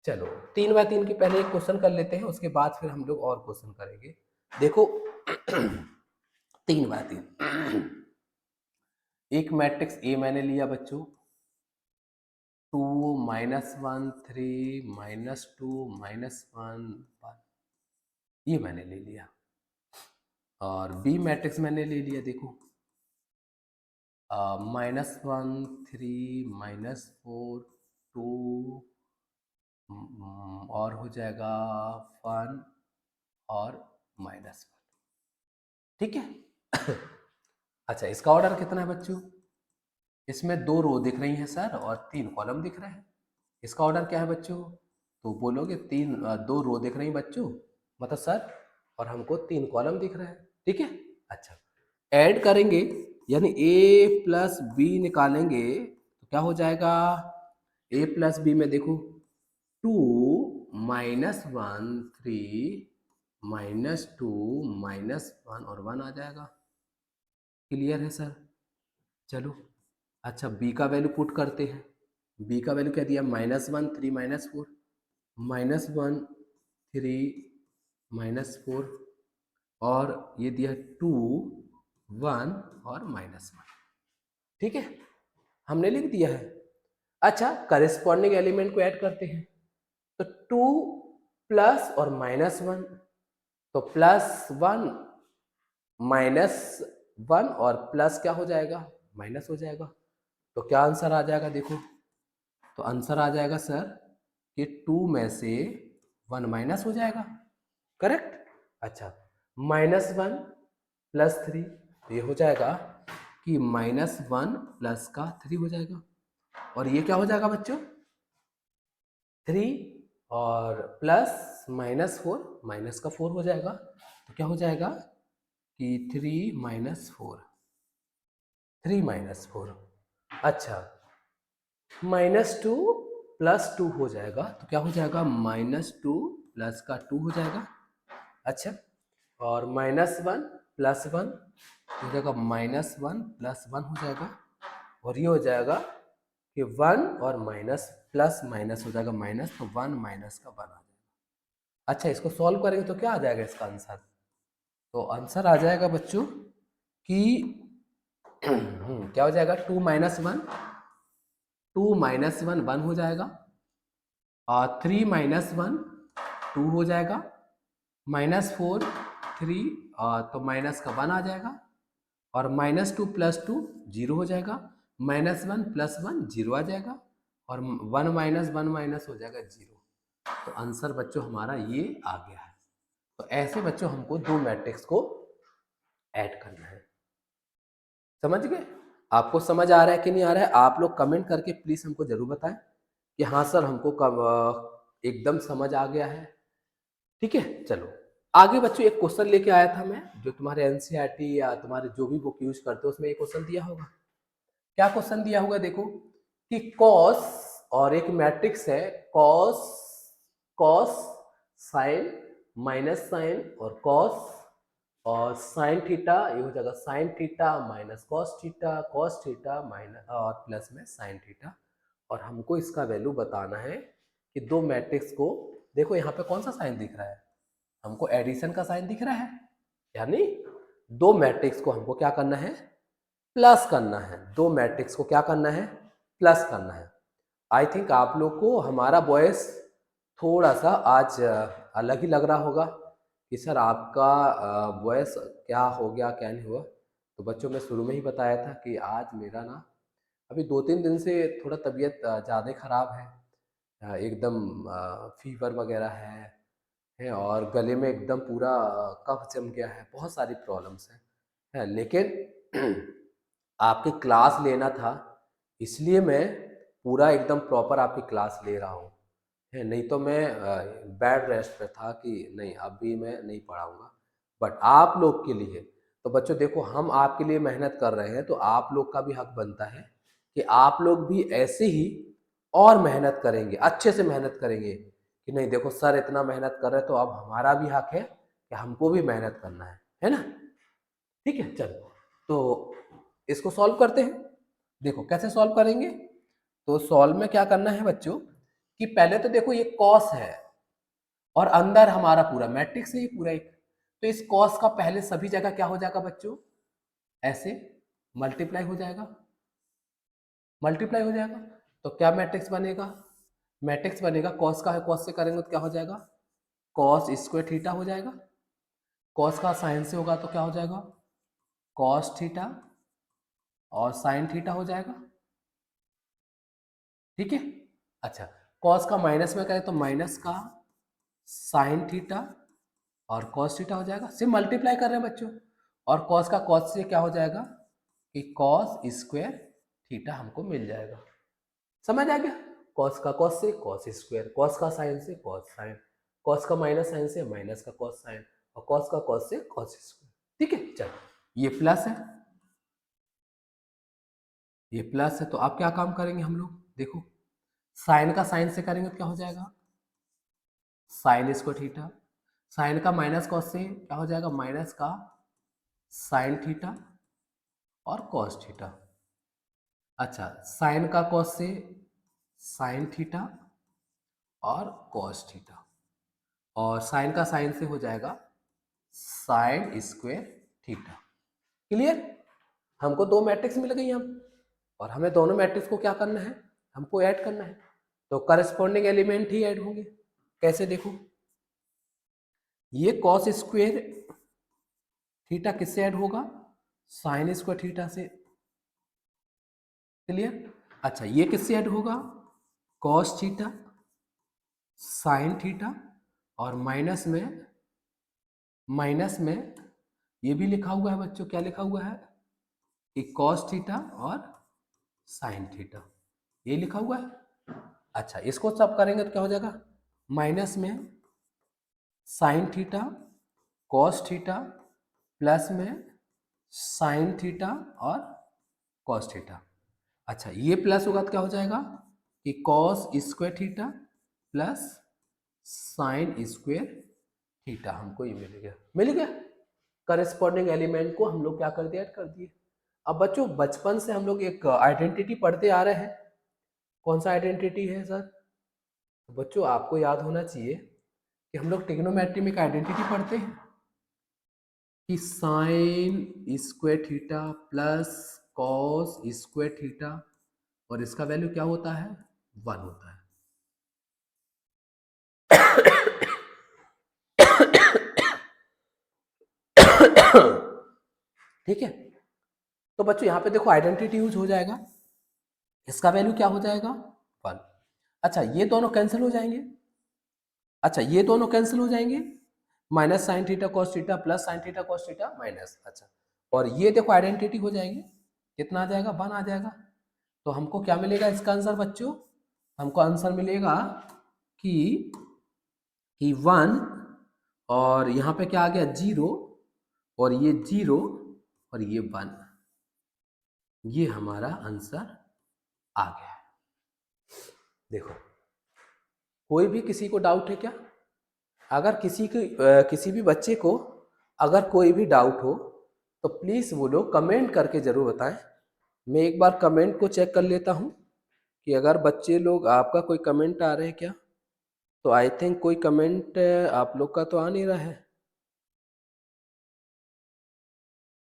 चलो 3/3 की पहले एक क्वेश्चन कर लेते हैं, उसके बाद फिर हम लोग और क्वेश्चन करेंगे। देखो 3/3 एक मैट्रिक्स ए मैंने लिया बच्चों, 2 -1 3 -2 -1 1, ये मैंने ले लिया। और बी मैट्रिक्स मैंने ले लिया, देखो -1 3 -4 2 और हो जाएगा 1 और -1, ठीक है। अच्छा, इसका ऑर्डर कितना है बच्चों, इसमें 2 रो दिख रही हैं सर और 3 कॉलम दिख रहे हैं। इसका ऑर्डर क्या है बच्चों, तो बोलोगे 2 रो दिख रही हैं बच्चों, मतलब सर, और हमको 3 कॉलम दिख रहे हैं, ठीक है। अच्छा, ऐड करेंगे यानी a प्लस बी निकालेंगे, तो क्या हो जाएगा, a प्लस बी में देखो 2 -1 3 -2 -1 और 1 आ जाएगा। क्लियर है सर, चलो। अच्छा, b का वैल्यू पुट करते हैं। b का वैल्यू क्या दिया, -1 3 -4 -1 3 -4 और ये दिया 2 1 और -1, ठीक है, हमने लिख दिया है। अच्छा, करेस्पॉन्डिंग एलिमेंट को ऐड करते हैं, तो 2 प्लस और -1, तो +1 -1 और प्लस क्या हो जाएगा, माइनस हो जाएगा। तो क्या आंसर आ जाएगा, देखो तो आंसर आ जाएगा सर कि 2 में से 1 माइनस हो जाएगा, करेक्ट। अच्छा, -1 + 3, तो ये हो जाएगा कि -1 प्लस का 3 हो जाएगा। और ये क्या हो जाएगा बच्चों, 3 और प्लस -4 माइनस का 4 हो जाएगा। तो क्या हो जाएगा कि 3 -4 3 -4। अच्छा, -2 + 2 हो जाएगा, तो क्या हो जाएगा, -2 प्लस का 2 हो जाएगा। अच्छा, और -1 +1 हो जाएगा -1 +1 हो जाएगा, और ये हो जाएगा कि 1 और माइनस प्लस माइनस हो जाएगा माइनस, तो 1 माइनस का 1 आ जाएगा। अच्छा, इसको सॉल्व करेंगे तो क्या आ जाएगा इसका आंसर? तो आंसर आ जाएगा बच्चों कि क्या हो जाएगा, 2 - 1 2 - 1 1 हो जाएगा, और 3 - 1 2 हो जाएगा, -4 3, तो माइनस का 1 आ जाएगा, और -2 + 2 0 हो जाएगा, -1 + 1 0 आ जाएगा, और 1 - 1 - हो जाएगा 0। तो आंसर बच्चों हमारा ये आ गया है। तो ऐसे बच्चों हमको दो मैट्रिक्स को ऐड करना है। समझ गए? आपको समझ आ रहा है कि नहीं आ रहा है? आप लोग कमेंट करके प्लीज हमको जरूर बताएं कि हाँ सर हमको एकदम समझ आ गया है। ठीक है, चलो आगे बच्चों एक क्वेश्चन लेके आया था मैं, जो तुम्हारे एनसीईआरटी या तुम्हारे जो भी बुक यूज करते हो उसमें एक क्वेश्चन दिया होगा। क्या क्वेश्चन दिया होगा देखो, कि कॉस, और एक मैट्रिक्स है cos cos sine minus sine और कॉस और साइन थीटा, ये हो जाएगा sine theta minus cos theta minus और प्लस में साइन थीटा, और हमको इसका वैल्यू बताना है कि दो मैट्रिक्स को, देखो यहाँ पे कौन सा साइन दिख रहा है, हमको एडिशन का साइन दिख रहा है, यानी दो मैट्रिक्स को हमको क्या करना है, प्लस करना है। दो मैट्रिक्स को क्या करना है, प्लस करना है। आई थिंक आप लोग को हमारा वॉइस थोड़ा सा आज अलग ही लग रहा होगा कि सर आपका वॉइस क्या हो गया क्या नहीं हुआ। तो बच्चों मैं शुरू में ही बताया था कि आज मेरा ना अभी 2-3 दिन से थोड़ा तबीयत ज़्यादा खराब है, एकदम फीवर वगैरह है, और गले में एकदम पूरा कफ जम गया है, बहुत सारी प्रॉब्लम्स हैं, है, लेकिन आपकी क्लास लेना था, इसलिए मैं पूरा एकदम प्रॉपर आपकी क्लास ले रहा हूँ, है, नहीं तो मैं बैड रेस्ट पे था कि नहीं अभी मैं नहीं पढ़ाऊँगा। बट आप लोग के लिए, तो बच्चों देखो हम आपके लिए मेहनत कर रहे हैं, तो आप लोग का भी हक बनता है कि आप लोग भी ऐसे ही और मेहनत करेंगे, अच्छे से मेहनत करेंगे, कि नहीं देखो सर इतना मेहनत कर रहे हैं तो अब हमारा भी हक है कि हमको भी मेहनत करना है ना? ठीक है, चलो तो इसको सॉल्व करते हैं। देखो कैसे सॉल्व करेंगे, तो सॉल्व में क्या करना है बच्चों, कि पहले तो देखो ये कॉस है और अंदर हमारा पूरा मैट्रिक्स है ये पूरा एक, तो इस कॉस का पहले सभी जगह क्या हो जाएगा बच्चों, ऐसे मल्टीप्लाई हो जाएगा, मल्टीप्लाई हो जाएगा। तो क्या मैट्रिक्स बनेगा, मैट्रिक्स बनेगा कॉस का है, कॉस से करेंगे तो क्या हो जाएगा, कॉस स्क्वायर थीटा हो जाएगा, कॉस का साइन से होगा तो क्या हो जाएगा, कॉस थीटा और साइन थीटा हो जाएगा। ठीक है, अच्छा कॉस का माइनस में करें तो माइनस का साइन थीटा और कॉस थीटा हो जाएगा, सिर्फ मल्टीप्लाई कर रहे हैं बच्चों, और कॉस का कॉस से क्या हो जाएगा कि कॉस स्क्वायर थीटा हमको मिल जाएगा। समझ आ गया, कॉस का कॉस से कॉस स्क्वायर, कॉस का साइन से कॉस साइन, कॉस का माइनस साइन से माइनस का कॉस साइन, और कॉस का कॉस से कॉस स्क्वायर। ठीक है, चलो ये प्लस है, ये प्लस है, तो आप क्या काम करेंगे हम लोग, देखो साइन का साइन से करेंगे तो क्या हो जाएगा, साइन स्क्वायर थीटा, साइन का माइनस कॉस से क्या हो जाएगा, माइनस का साइन थीटा और कॉस थीटा। अच्छा साइन का कॉस से साइन थीटा और कॉस थीटा, और साइन का साइन से हो जाएगा साइन स्क्वायर थीटा। क्लियर, हमको दो मैट्रिक्स मिल गई हम, और हमें दोनों मैट्रिक्स को क्या करना है, हमको ऐड करना है, तो करस्पॉन्डिंग एलिमेंट ही ऐड होंगे। कैसे देखो, ये कॉस स्क्वायर थीटा किससे ऐड होगा, साइन स्क्वायर थीटा से। क्लियर, अच्छा ये किससे ऐड होगा, कॉस थीटा साइन थीटा, और माइनस में ये भी लिखा हुआ है बच्चों, क्या लिखा हुआ है कि कॉस थीटा और साइन थीटा, ये लिखा हुआ है। अच्छा इसको सब करेंगे तो क्या हो जाएगा, माइनस में sine theta cos theta plus में साइन थीटा और कॉस थीटा। अच्छा ये प्लस होगा तो क्या हो जाएगा कि cos square theta plus sine square theta, हमको ये मिल गया, मिल गया। करस्पॉन्डिंग एलिमेंट को हम लोग क्या कर दिए, ऐड कर दिए। अब बच्चों बचपन से हम लोग एक आइडेंटिटी पढ़ते आ रहे हैं, कौन सा आइडेंटिटी है सर? बच्चों आपको याद होना चाहिए कि हम लोग ट्रिग्नोमेट्री में एक आइडेंटिटी पढ़ते हैं कि sine square theta plus cos square theta, और इसका वैल्यू क्या होता है, 1 होता है। ठीक है, तो बच्चों यहाँ पे देखो आइडेंटिटी यूज हो जाएगा, इसका वैल्यू क्या हो जाएगा, 1। अच्छा ये दोनों कैंसिल हो जाएंगे, अच्छा ये दोनों कैंसिल हो जाएंगे, minus sine theta cos theta plus sine theta cos theta minus, अच्छा और ये देखो आइडेंटिटी हो जाएंगे, कितना आ जाएगा, 1 आ जाएगा। तो हमको क्या मिलेगा इसका आंसर बच्चों, हमको आंसर मिलेगा कि 1 और यहाँ पे क्या आ गया 0 और ये 0 और ये 1, ये हमारा आंसर आ गया। देखो कोई भी किसी को डाउट है क्या? अगर किसी भी बच्चे को अगर कोई भी डाउट हो तो प्लीज़ वो लोग कमेंट करके ज़रूर बताएं। मैं एक बार कमेंट को चेक कर लेता हूं कि अगर बच्चे लोग आपका कोई कमेंट आ रहे हैं क्या, तो आई थिंक कोई कमेंट आप लोग का तो आ नहीं रहा है,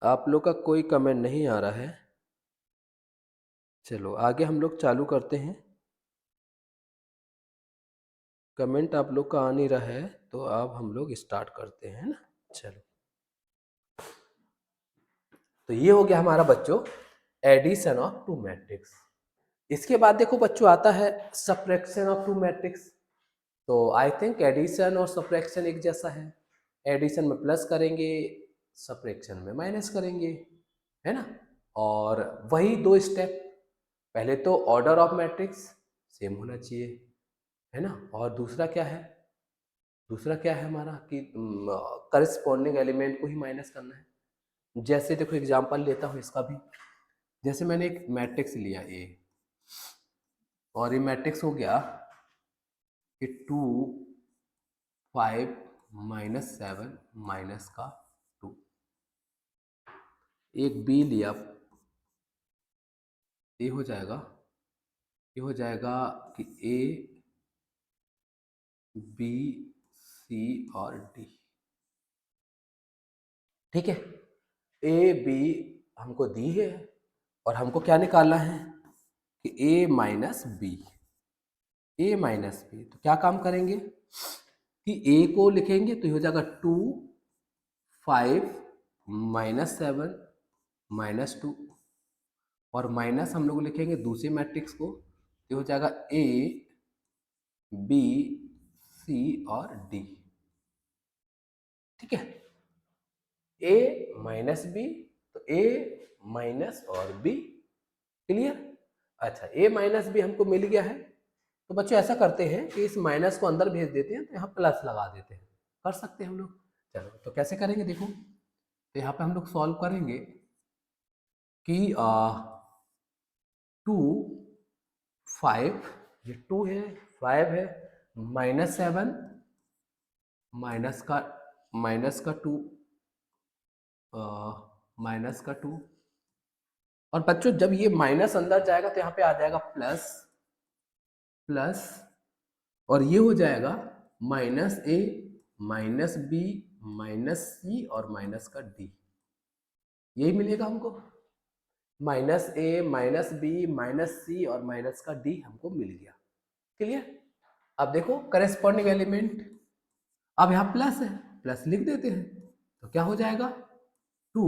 आप लोग का कोई कमेंट नहीं आ रहा है। चलो आगे हम लोग चालू करते हैं, कमेंट आप लोग का आ नहीं रहा है तो अब हम लोग स्टार्ट करते हैं ना। चलो तो ये हो गया हमारा बच्चों एडिशन ऑफ टू मैट्रिक्स। इसके बाद देखो बच्चों आता है सब्ट्रैक्शन ऑफ टू मैट्रिक्स। तो आई थिंक एडिशन और सब्ट्रैक्शन एक जैसा है, एडिशन में प्लस करेंगे, सब्ट्रैक्शन में माइनस करेंगे, है ना। और वही 2 स्टेप, पहले तो ऑर्डर ऑफ मैट्रिक्स सेम होना चाहिए, है ना, और दूसरा क्या है, दूसरा क्या है हमारा कि करस्पॉन्डिंग एलिमेंट को ही माइनस करना है। जैसे देखो एग्जांपल लेता हूँ इसका भी, जैसे मैंने एक मैट्रिक्स लिया ए और ये मैट्रिक्स हो गया कि 2 5 -7 माइनस का 2। एक बी लिया, ये हो जाएगा, ये हो जाएगा कि ए बी सी और डी, ठीक है। ए बी हमको दी है और हमको क्या निकालना है कि ए माइनस बी, ए माइनस बी। तो क्या काम करेंगे कि ए को लिखेंगे तो ये हो जाएगा 2 5 -7 -2, और माइनस हम लोग लिखेंगे दूसरे मैट्रिक्स को, ये हो जाएगा ए बी सी और डी, ठीक है। ए माइनस बी, तो ए माइनस और बी, क्लियर। अच्छा ए माइनस बी हमको मिल गया है, तो बच्चों ऐसा करते हैं कि इस माइनस को अंदर भेज देते हैं, तो यहाँ प्लस लगा देते हैं, कर सकते हैं हम लोग। चलो तो कैसे करेंगे देखो, तो यहाँ पे हम लोग सॉल्व करेंगे कि 2 5, ये 2 है 5 है, -7 माइनस का 2 माइनस का 2, और बच्चों जब ये माइनस अंदर जाएगा तो यहाँ पे आ जाएगा प्लस प्लस, और ये हो जाएगा माइनस ए माइनस बी माइनस सी और माइनस का डी, यही मिलेगा हमको, माइनस ए माइनस बी माइनस सी और माइनस का डी हमको मिल गया, क्लियर। अब देखो करेस्पॉन्डिंग एलिमेंट, अब यहाँ प्लस है, प्लस लिख देते हैं, तो क्या हो जाएगा 2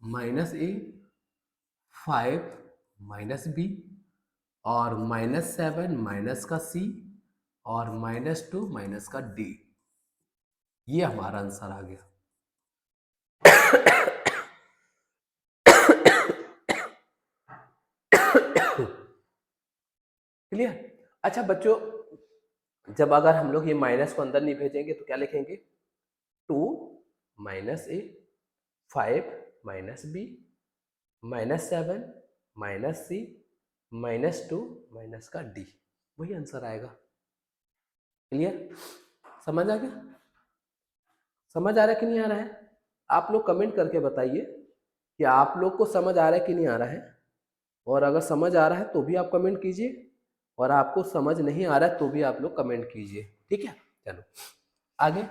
माइनस ए 5 माइनस बी और -7 माइनस का सी और -2 माइनस का डी, ये हमारा आंसर आ गया। क्लियर। अच्छा बच्चों जब अगर हम लोग ये माइनस को अंदर नहीं भेजेंगे तो क्या लिखेंगे, 2 माइनस ए 5 माइनस बी -7 माइनस सी -2 माइनस का डी, वही आंसर आएगा, क्लियर। समझ आ गया, समझ आ रहा है कि नहीं आ रहा है? आप लोग कमेंट करके बताइए कि आप लोग को समझ आ रहा है कि नहीं आ रहा है, और अगर समझ आ रहा है तो भी आप कमेंट कीजिए, और आपको समझ नहीं आ रहा है तो भी आप लोग कमेंट कीजिए। ठीक है, चलो आगे।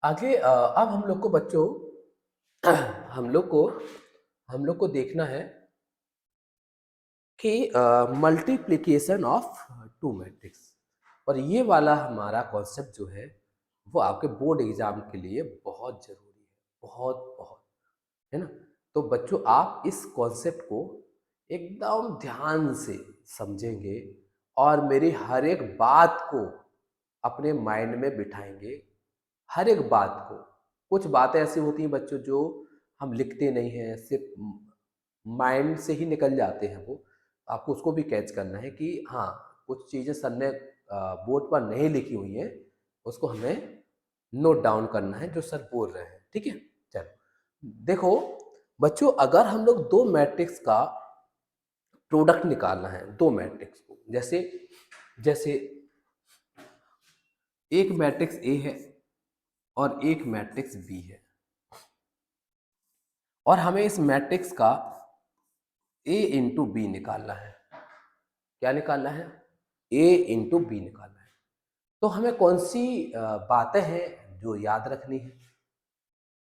आगे अब हम लोग को बच्चों हम लोग को देखना है कि मल्टीप्लिकेशन ऑफ टू मैट्रिक्स, और ये वाला हमारा कॉन्सेप्ट जो है वो आपके बोर्ड एग्जाम के लिए बहुत ज़रूरी है, बहुत बहुत, है ना। तो बच्चों आप इस कॉन्सेप्ट को एकदम ध्यान से समझेंगे और मेरी हर एक बात को अपने माइंड में बिठाएंगे, हर एक बात को। कुछ बातें ऐसी होती हैं बच्चों जो हम लिखते नहीं हैं, सिर्फ माइंड से ही निकल जाते हैं, वो आपको उसको भी कैच करना है कि हाँ कुछ चीज़ें सर ने बोर्ड पर नहीं लिखी हुई हैं, उसको हमें नोट डाउन करना है जो सर बोल रहे हैं। ठीक है, चलो देखो बच्चों, अगर हम लोग दो मैट्रिक्स का प्रोडक्ट निकालना है, दो मैट्रिक्स को, जैसे जैसे एक मैट्रिक्स ए है और एक मैट्रिक्स बी है, और हमें इस मैट्रिक्स का ए इंटू बी निकालना है। क्या निकालना है? ए इंटू बी निकालना है। तो हमें कौन सी बातें हैं जो याद रखनी है?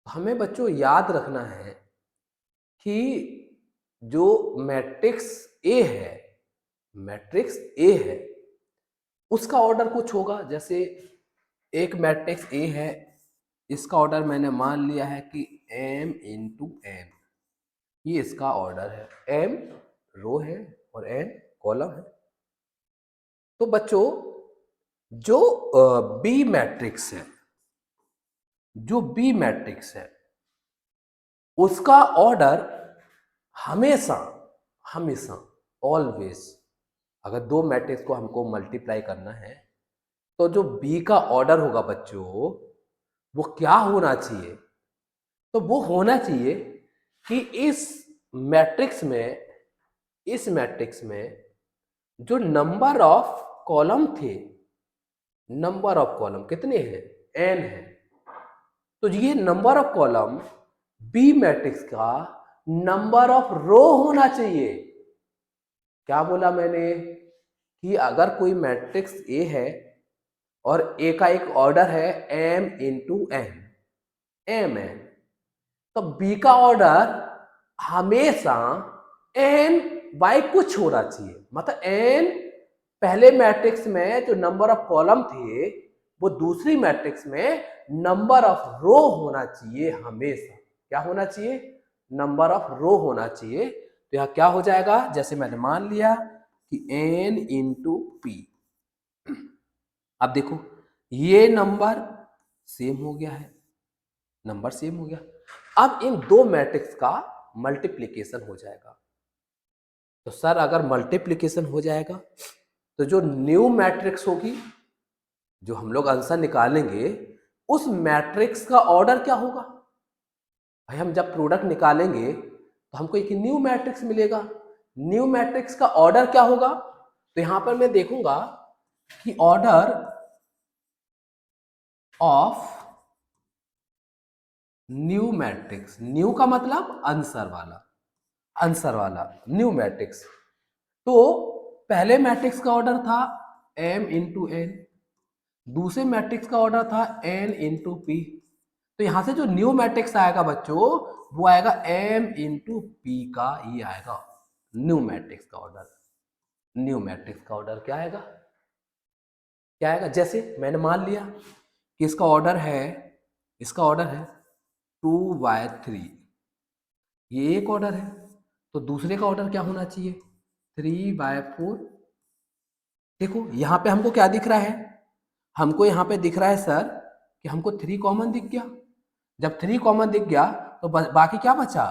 हमें बच्चों याद रखना है कि जो मैट्रिक्स ए है, मैट्रिक्स ए है उसका ऑर्डर कुछ होगा। जैसे एक मैट्रिक्स ए है, इसका ऑर्डर मैंने मान लिया है कि m इंटू एम, ये इसका ऑर्डर है। m रो है और n कॉलम है। तो बच्चों जो बी मैट्रिक्स है, जो बी मैट्रिक्स है उसका ऑर्डर हमेशा हमेशा ऑलवेज, अगर दो मैट्रिक्स को हमको मल्टीप्लाई करना है तो जो बी का ऑर्डर होगा बच्चों वो क्या होना चाहिए? तो वो होना चाहिए कि इस मैट्रिक्स में जो नंबर ऑफ कॉलम थे, नंबर ऑफ कॉलम कितने हैं? n है। तो ये number of column B matrix का नंबर ऑफ रो होना चाहिए। क्या बोला मैंने? कि अगर कोई मैट्रिक्स ए है और ए का एक ऑर्डर है m into N, M N, तो बी का ऑर्डर हमेशा n बाई कुछ होना चाहिए। मतलब n पहले मैट्रिक्स में जो नंबर ऑफ कॉलम थे वो दूसरी मैट्रिक्स में नंबर ऑफ रो होना चाहिए हमेशा। क्या होना चाहिए? नंबर ऑफ रो होना चाहिए। तो यह क्या हो जाएगा? जैसे मैंने मान लिया कि n इंटू पी। अब देखो ये नंबर सेम हो गया है, नंबर सेम हो गया। अब इन दो मैट्रिक्स का मल्टीप्लिकेशन हो जाएगा। तो सर अगर मल्टीप्लिकेशन हो जाएगा तो जो न्यू मैट्रिक्स होगी, जो हम लोग आंसर निकालेंगे, उस मैट्रिक्स का ऑर्डर क्या होगा? भाई हम जब प्रोडक्ट निकालेंगे तो हमको एक न्यू मैट्रिक्स मिलेगा। न्यू मैट्रिक्स का ऑर्डर क्या होगा? तो यहां पर मैं देखूंगा कि order of new matrix, new का मतलब आंसर वाला, आंसर वाला न्यू मैट्रिक्स। तो पहले मैट्रिक्स का ऑर्डर था m इंटू एन, दूसरे मैट्रिक्स का ऑर्डर था n इंटू पी। तो यहां से जो न्यू मैट्रिक्स आएगा बच्चों वो आएगा m इंटू पी का, ये आएगा न्यू मैट्रिक्स का ऑर्डर। न्यू मैट्रिक्स का ऑर्डर क्या आएगा? क्या आएगा? जैसे मैंने मान लिया कि इसका ऑर्डर है, इसका ऑर्डर है 2/3, ये एक ऑर्डर है। तो दूसरे का ऑर्डर क्या होना चाहिए? 3/4। देखो यहाँ पे हमको क्या दिख रहा है? हमको यहाँ पे दिख रहा है सर कि हमको 3 कॉमन दिख गया। जब 3 कॉमन दिख गया तो बाकी क्या बचा?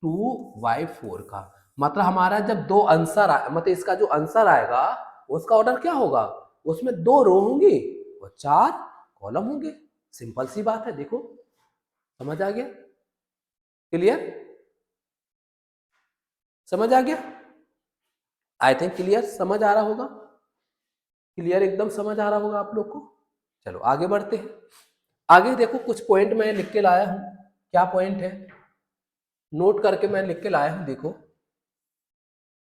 2/4 का। मतलब हमारा जब दो आंसर मतलब इसका जो आंसर आएगा उसका ऑर्डर क्या होगा? उसमें 2 रो होंगी और 4 कॉलम होंगे। सिंपल सी बात है। देखो समझ आ गया? क्लियर? समझ आ गया? आई थिंक क्लियर समझ आ रहा होगा। क्लियर एकदम समझ आ रहा होगा आप लोग को। चलो आगे बढ़ते हैं। आगे देखो कुछ पॉइंट मैं लिख के लाया हूं। क्या पॉइंट है, नोट करके मैं लिख के लाया हूं। देखो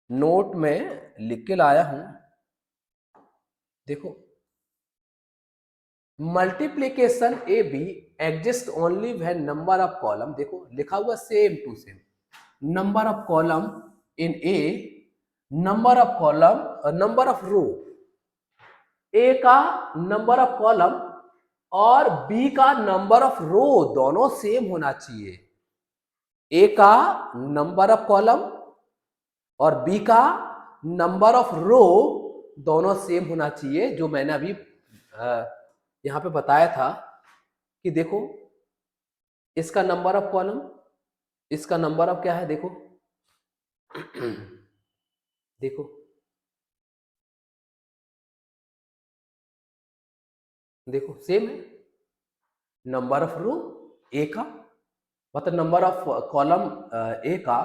नोट में लिख के लाया हूं। देखो multiplication A B exist only when number of column, देखो लिखा हुआ same to same, number of column in A, number of column, number of row, A का नंबर ऑफ कॉलम और बी का नंबर ऑफ रो दोनों सेम होना चाहिए। ए का नंबर ऑफ कॉलम और बी का नंबर ऑफ रो दोनों सेम होना चाहिए, जो मैंने अभी यहां पे बताया था कि देखो इसका नंबर ऑफ कॉलम, इसका नंबर ऑफ क्या है, देखो देखो देखो सेम है। नंबर ऑफ रो ए का, मतलब नंबर ऑफ कॉलम ए का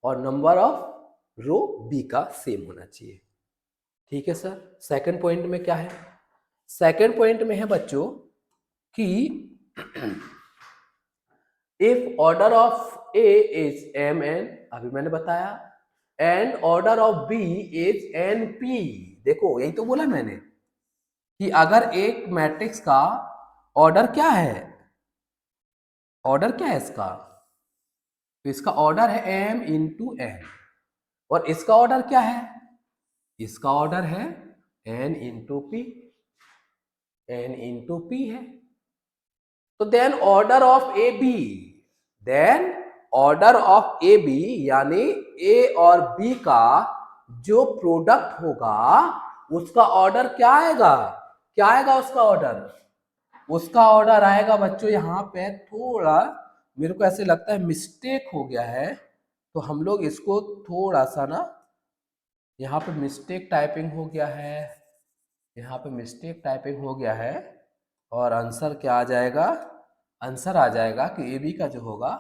और नंबर ऑफ रो बी का सेम होना चाहिए। ठीक है सर। सेकंड पॉइंट में क्या है, सेकंड पॉइंट में है बच्चों कि if order of A is M N, अभी मैंने बताया, and order of B is N P, देखो यही तो बोला मैंने कि अगर एक मैट्रिक्स का ऑर्डर क्या है, ऑर्डर क्या है इसका, तो इसका ऑर्डर है m इंटू एन, और इसका ऑर्डर क्या है, इसका ऑर्डर है n into P, n into P है। तो then order of A B, then order of A B यानी ए और बी का जो प्रोडक्ट होगा उसका ऑर्डर क्या आएगा, क्या आएगा उसका ऑर्डर, उसका ऑर्डर आएगा बच्चों, यहां पे थोड़ा मेरे को ऐसे लगता है मिस्टेक हो गया है, तो हम लोग इसको थोड़ा सा ना, यहाँ पे मिस्टेक टाइपिंग हो गया है, यहाँ पे मिस्टेक टाइपिंग हो गया है, और आंसर क्या आ जाएगा, आंसर आ जाएगा कि ए बी का जो होगा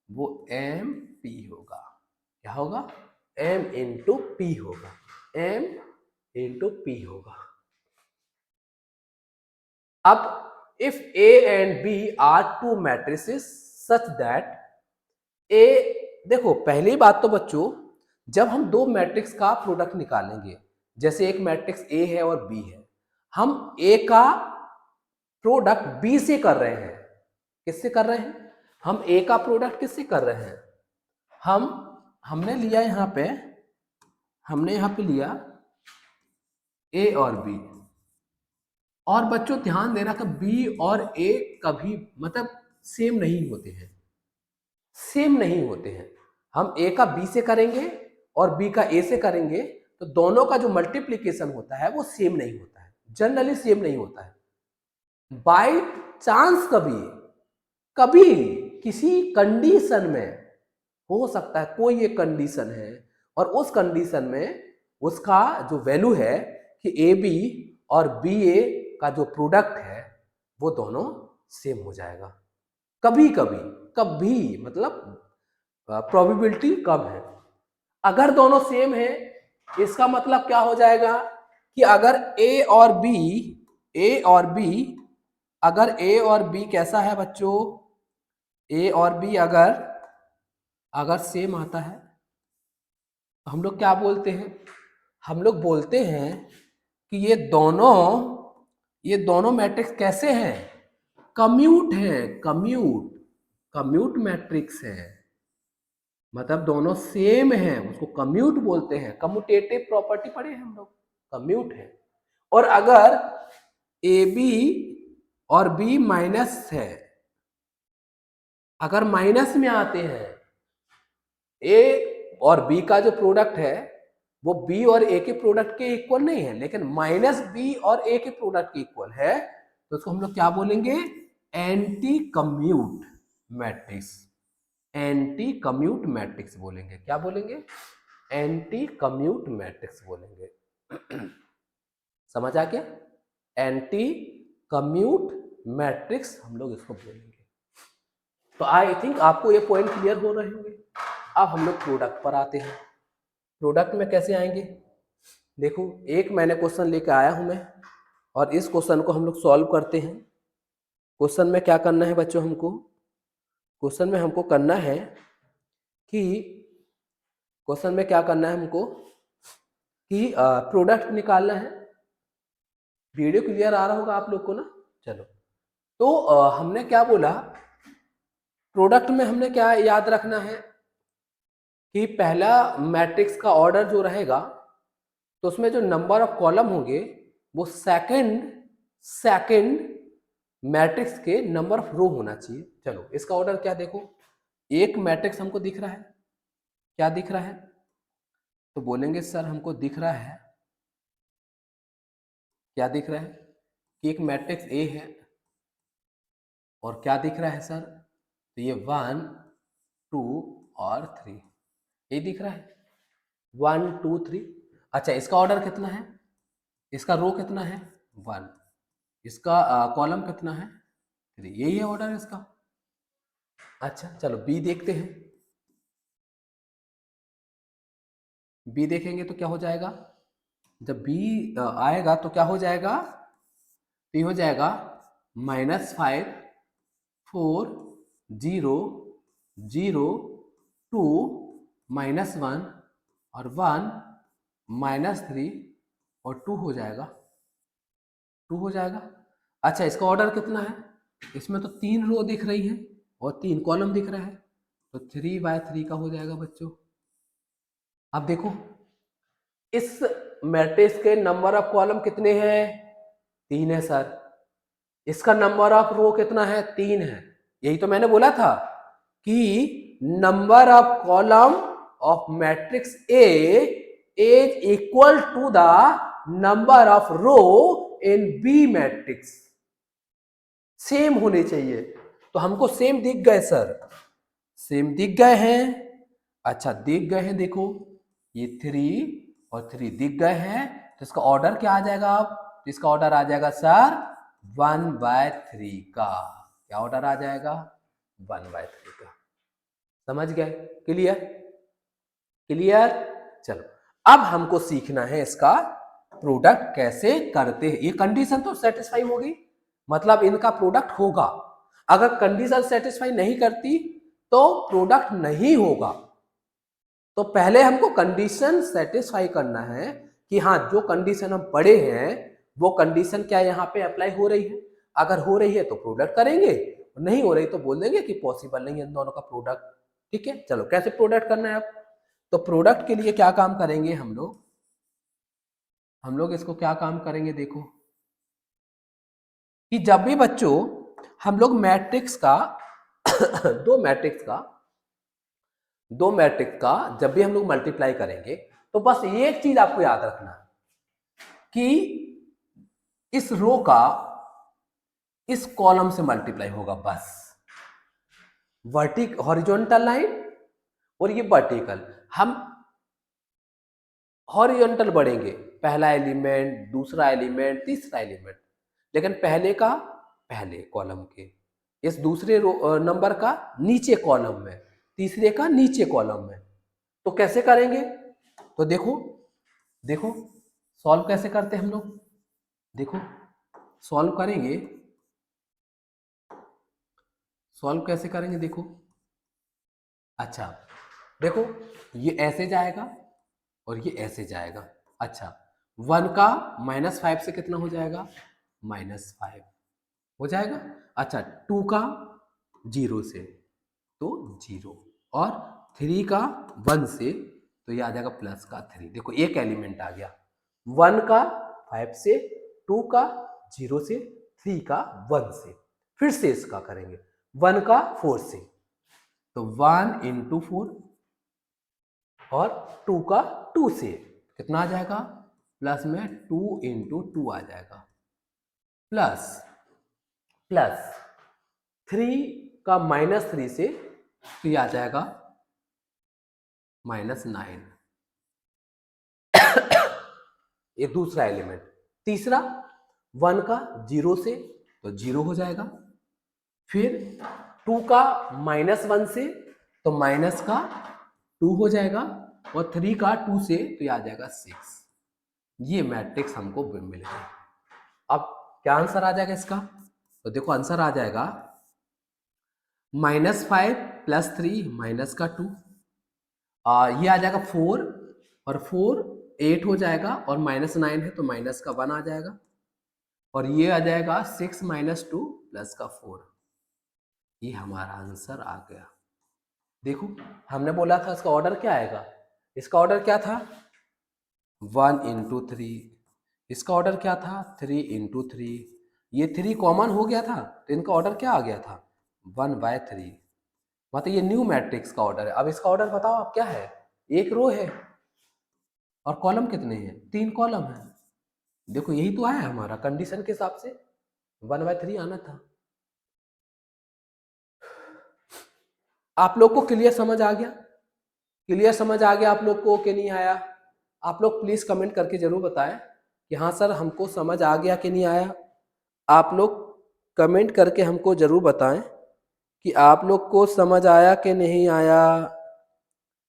वो एम पी होगा। क्या होगा, एम इंटू पी होगा, एम इंटू पी होगा। अब if A and B are two matrices such that A, देखो पहली बात तो बच्चों जब हम दो मैट्रिक्स का प्रोडक्ट निकालेंगे, जैसे एक मैट्रिक्स A है और B है, हम A का प्रोडक्ट B से कर रहे हैं, किससे कर रहे हैं, हम A का प्रोडक्ट किससे कर रहे हैं, हमने लिया यहां पे, हमने यहां पे लिया A और B, और बच्चों ध्यान देना कि बी और ए कभी मतलब सेम नहीं होते हैं, सेम नहीं होते हैं। हम ए का बी से करेंगे और बी का ए से करेंगे तो दोनों का जो मल्टीप्लीकेशन होता है वो सेम नहीं होता है, जनरली सेम नहीं होता है। बाय चांस कभी कभी किसी कंडीशन में हो सकता है, कोई एक कंडीशन है और उस कंडीशन में उसका जो वैल्यू है कि ए बी और बी ए का जो प्रोडक्ट है वो दोनों सेम हो जाएगा। कभी कभी, कभी मतलब प्रोबेबिलिटी कम है। अगर दोनों सेम है इसका मतलब क्या हो जाएगा कि अगर ए और बी, ए और बी, अगर ए और बी कैसा है बच्चों, ए और बी अगर अगर सेम आता है तो हम लोग क्या बोलते हैं, हम लोग बोलते हैं कि ये दोनों मैट्रिक्स कैसे हैं, कम्यूट हैं, कम्यूट, कम्यूट मैट्रिक्स है, मतलब दोनों सेम हैं, उसको कम्यूट बोलते हैं। कम्यूटेटिव प्रॉपर्टी पढ़े हैं हम लोग, कम्यूट है। और अगर ए बी और बी माइनस है, अगर माइनस में आते हैं, ए और बी का जो प्रोडक्ट है वो बी और ए के प्रोडक्ट के इक्वल नहीं है, लेकिन माइनस बी और ए के प्रोडक्ट के इक्वल है, तो उसको हम लोग क्या बोलेंगे, anti commute matrix, anti commute matrix बोलेंगे। क्या बोलेंगे, एंटी कम्यूट मैट्रिक्स बोलेंगे। समझ आ गया, एंटी कम्यूट मैट्रिक्स हम लोग इसको बोलेंगे। तो आई थिंक आपको ये पॉइंट क्लियर हो रहे होंगे। अब हम लोग प्रोडक्ट पर आते हैं। प्रोडक्ट में कैसे आएंगे, देखो एक मैंने क्वेश्चन लेके आया हूं मैं, और इस क्वेश्चन को हम लोग सॉल्व करते हैं। क्वेश्चन में क्या करना है बच्चों हमको? क्वेश्चन में हमको करना है कि क्वेश्चन में क्या करना है हमको कि प्रोडक्ट निकालना है। वीडियो क्लियर आ रहा होगा आप लोग को ना? चलो, तो हमने क्या बोला, प्रोडक्ट में हमने क्या याद रखना है कि पहला मैट्रिक्स का ऑर्डर जो रहेगा तो उसमें जो नंबर ऑफ कॉलम होंगे वो सेकंड मैट्रिक्स के नंबर ऑफ रो होना चाहिए। चलो, इसका ऑर्डर क्या देखो, एक मैट्रिक्स हमको दिख रहा है, क्या दिख रहा है? तो बोलेंगे सर हमको दिख रहा है, क्या दिख रहा है कि एक मैट्रिक्स ए है और क्या दिख रहा है सर? तो ये 1 2 और 3 ये दिख रहा है, 1 2 3। अच्छा, इसका ऑर्डर कितना है? इसका रो कितना है? 1। इसका कॉलम कितना है? 3। यही है ऑर्डर इसका। अच्छा चलो, बी देखते हैं। बी देखेंगे तो क्या हो जाएगा? जब बी आएगा तो क्या हो जाएगा? तो ये हो जाएगा -5 4 0 0 2 -1 और 1 -3 और 2 हो जाएगा, 2 हो जाएगा। अच्छा, इसका ऑर्डर कितना है? इसमें तो 3 रो दिख रही है और 3 कॉलम दिख रहा है, तो 3/3 का हो जाएगा बच्चों। अब देखो, इस मैट्रिक्स के नंबर ऑफ कॉलम कितने हैं? 3 है सर। इसका नंबर ऑफ रो कितना है? 3 है। यही तो मैंने बोला था कि number of column of matrix A is equal to the number of row in B matrix. Same होने चाहिए। तो हमको सेम दिख गए सर, सेम दिख गए हैं। अच्छा, दिख गए हैं, देखो ये 3 और 3 दिख गए हैं, तो इसका ऑर्डर क्या आ जाएगा? अब इसका ऑर्डर आ जाएगा सर 1/3 का। क्या ऑर्डर आ जाएगा? 1/3 का। समझ गए? क्लियर? क्लियर? चलो, अब हमको सीखना है इसका प्रोडक्ट कैसे करते हैं। ये कंडीशन तो सेटिस्फाई होगी, मतलब इनका प्रोडक्ट होगा। अगर कंडीशन सेटिस्फाई नहीं करती तो प्रोडक्ट नहीं होगा। तो पहले हमको कंडीशन सेटिस्फाई करना है कि हाँ, जो कंडीशन हम पढ़े हैं वो कंडीशन क्या यहाँ पे अप्लाई हो रही है। अगर हो रही है तो प्रोडक्ट करेंगे, नहीं हो रही तो बोल देंगे कि पॉसिबल नहीं है इन दोनों का प्रोडक्ट। ठीक है, चलो कैसे प्रोडक्ट करना है अब? तो प्रोडक्ट के लिए क्या काम करेंगे हम लोग इसको क्या काम करेंगे, देखो कि जब भी बच्चों हम लोग मैट्रिक्स का दो मैट्रिक्स का जब भी हम लोग मल्टीप्लाई करेंगे तो बस एक चीज आपको याद रखना कि इस रो का इस कॉलम से मल्टीप्लाई होगा बस। हॉरिजॉन्टल लाइन और ये वर्टिकल, हम हॉरिजॉन्टल बढ़ेंगे, पहला एलिमेंट, दूसरा एलिमेंट, तीसरा एलिमेंट, लेकिन पहले कॉलम के, इस दूसरे नंबर का नीचे कॉलम में, तीसरे का नीचे कॉलम में। तो कैसे करेंगे? तो देखो सॉल्व कैसे करते हैं हम लोग। देखो सॉल्व कैसे करेंगे, देखो। अच्छा देखो, ये ऐसे जाएगा और ये ऐसे जाएगा। अच्छा, 1 का -5 से कितना हो जाएगा? -5 हो जाएगा। अच्छा, 2 का 0 से तो 0, और 3 का 1 से तो ये आ जाएगा +3। देखो एक एलिमेंट आ गया, 1 का 5 से, 2 का 0 से, 3 का 1 से। फिर से इसका करेंगे, 1 का 4 से, तो 1 × 4 और 2 का 2 से कितना आ जाएगा? प्लस में 2 × 2 आ जाएगा, प्लस 3 का -3 से तो ये आ जाएगा -9। ये दूसरा एलिमेंट। तीसरा 1 का 0 से तो 0 हो जाएगा, फिर 2 का -1 से तो माइनस का 2 हो जाएगा, और 3 का 2 से तो ये आ जाएगा 6। ये मैट्रिक्स हमको मिलेगा। अब क्या आंसर आ जाएगा इसका? तो देखो आंसर आ जाएगा -5 + 3 -2, ये आ जाएगा 4 और 4 8 हो जाएगा और -9 है तो -1 आ जाएगा और ये आ जाएगा 6 - 2 +4। ये हमारा आंसर आ गया। देखो हमने बोला था इसका ऑर्डर क्या आएगा, इसका ऑर्डर क्या था 1 × 3, इसका ऑर्डर क्या था 3 × 3, ये 3 कॉमन हो गया था तो इनका ऑर्डर क्या आ गया था 1/3, मतलब ये न्यू मैट्रिक्स का ऑर्डर है। अब इसका ऑर्डर बताओ आप क्या है, एक रो है और कॉलम कितने हैं 3 कॉलम है। देखो यही तो आया हमारा कंडीशन के हिसाब से 1/3 आना था। आप लोग को क्लियर समझ आ गया, क्लियर समझ आ गया आप लोग को कि नहीं आया? आप लोग प्लीज कमेंट करके जरूर बताएं कि हाँ सर हमको समझ आ गया कि नहीं आया। आप लोग कमेंट करके हमको जरूर बताएं कि आप लोग को समझ आया कि नहीं आया।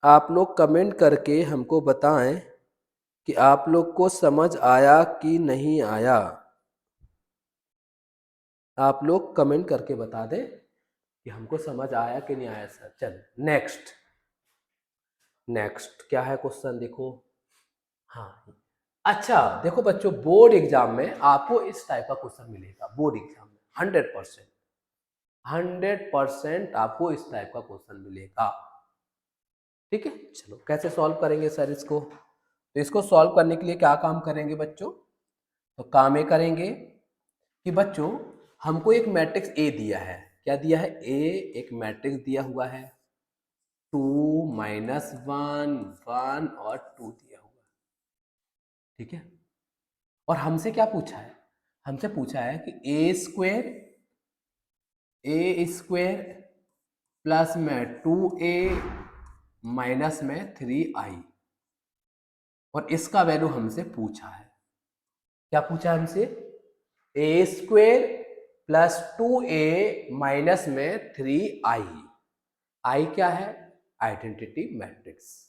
आप लोग कमेंट करके हमको बताएं कि आप लोग को समझ आया कि नहीं आया। आप लोग कमेंट करके बता दें कि हमको समझ आया कि नहीं आया सर। चलो नेक्स्ट क्या है क्वेश्चन देखो। हाँ अच्छा देखो बच्चों, बोर्ड एग्जाम में आपको इस टाइप का क्वेश्चन मिलेगा। बोर्ड एग्जाम में 100% आपको इस टाइप का क्वेश्चन मिलेगा। ठीक है, चलो कैसे सॉल्व करेंगे सर इसको? तो इसको सॉल्व करने के लिए क्या काम करेंगे बच्चों? तो काम ये करेंगे कि बच्चों हमको एक मैट्रिक्स ए दिया है। क्या दिया है? ए एक मैट्रिक्स दिया हुआ है, 2 - 1 1 और 2 दिया हुआ है। ठीक है, और हमसे क्या पूछा है? हमसे पूछा है कि ए स्क्वेयर प्लस में 2a माइनस में 3i, और इसका वैल्यू हमसे पूछा है। क्या पूछा है हमसे? a² + 2a माइनस में 3i। i क्या है? आइडेंटिटी मैट्रिक्स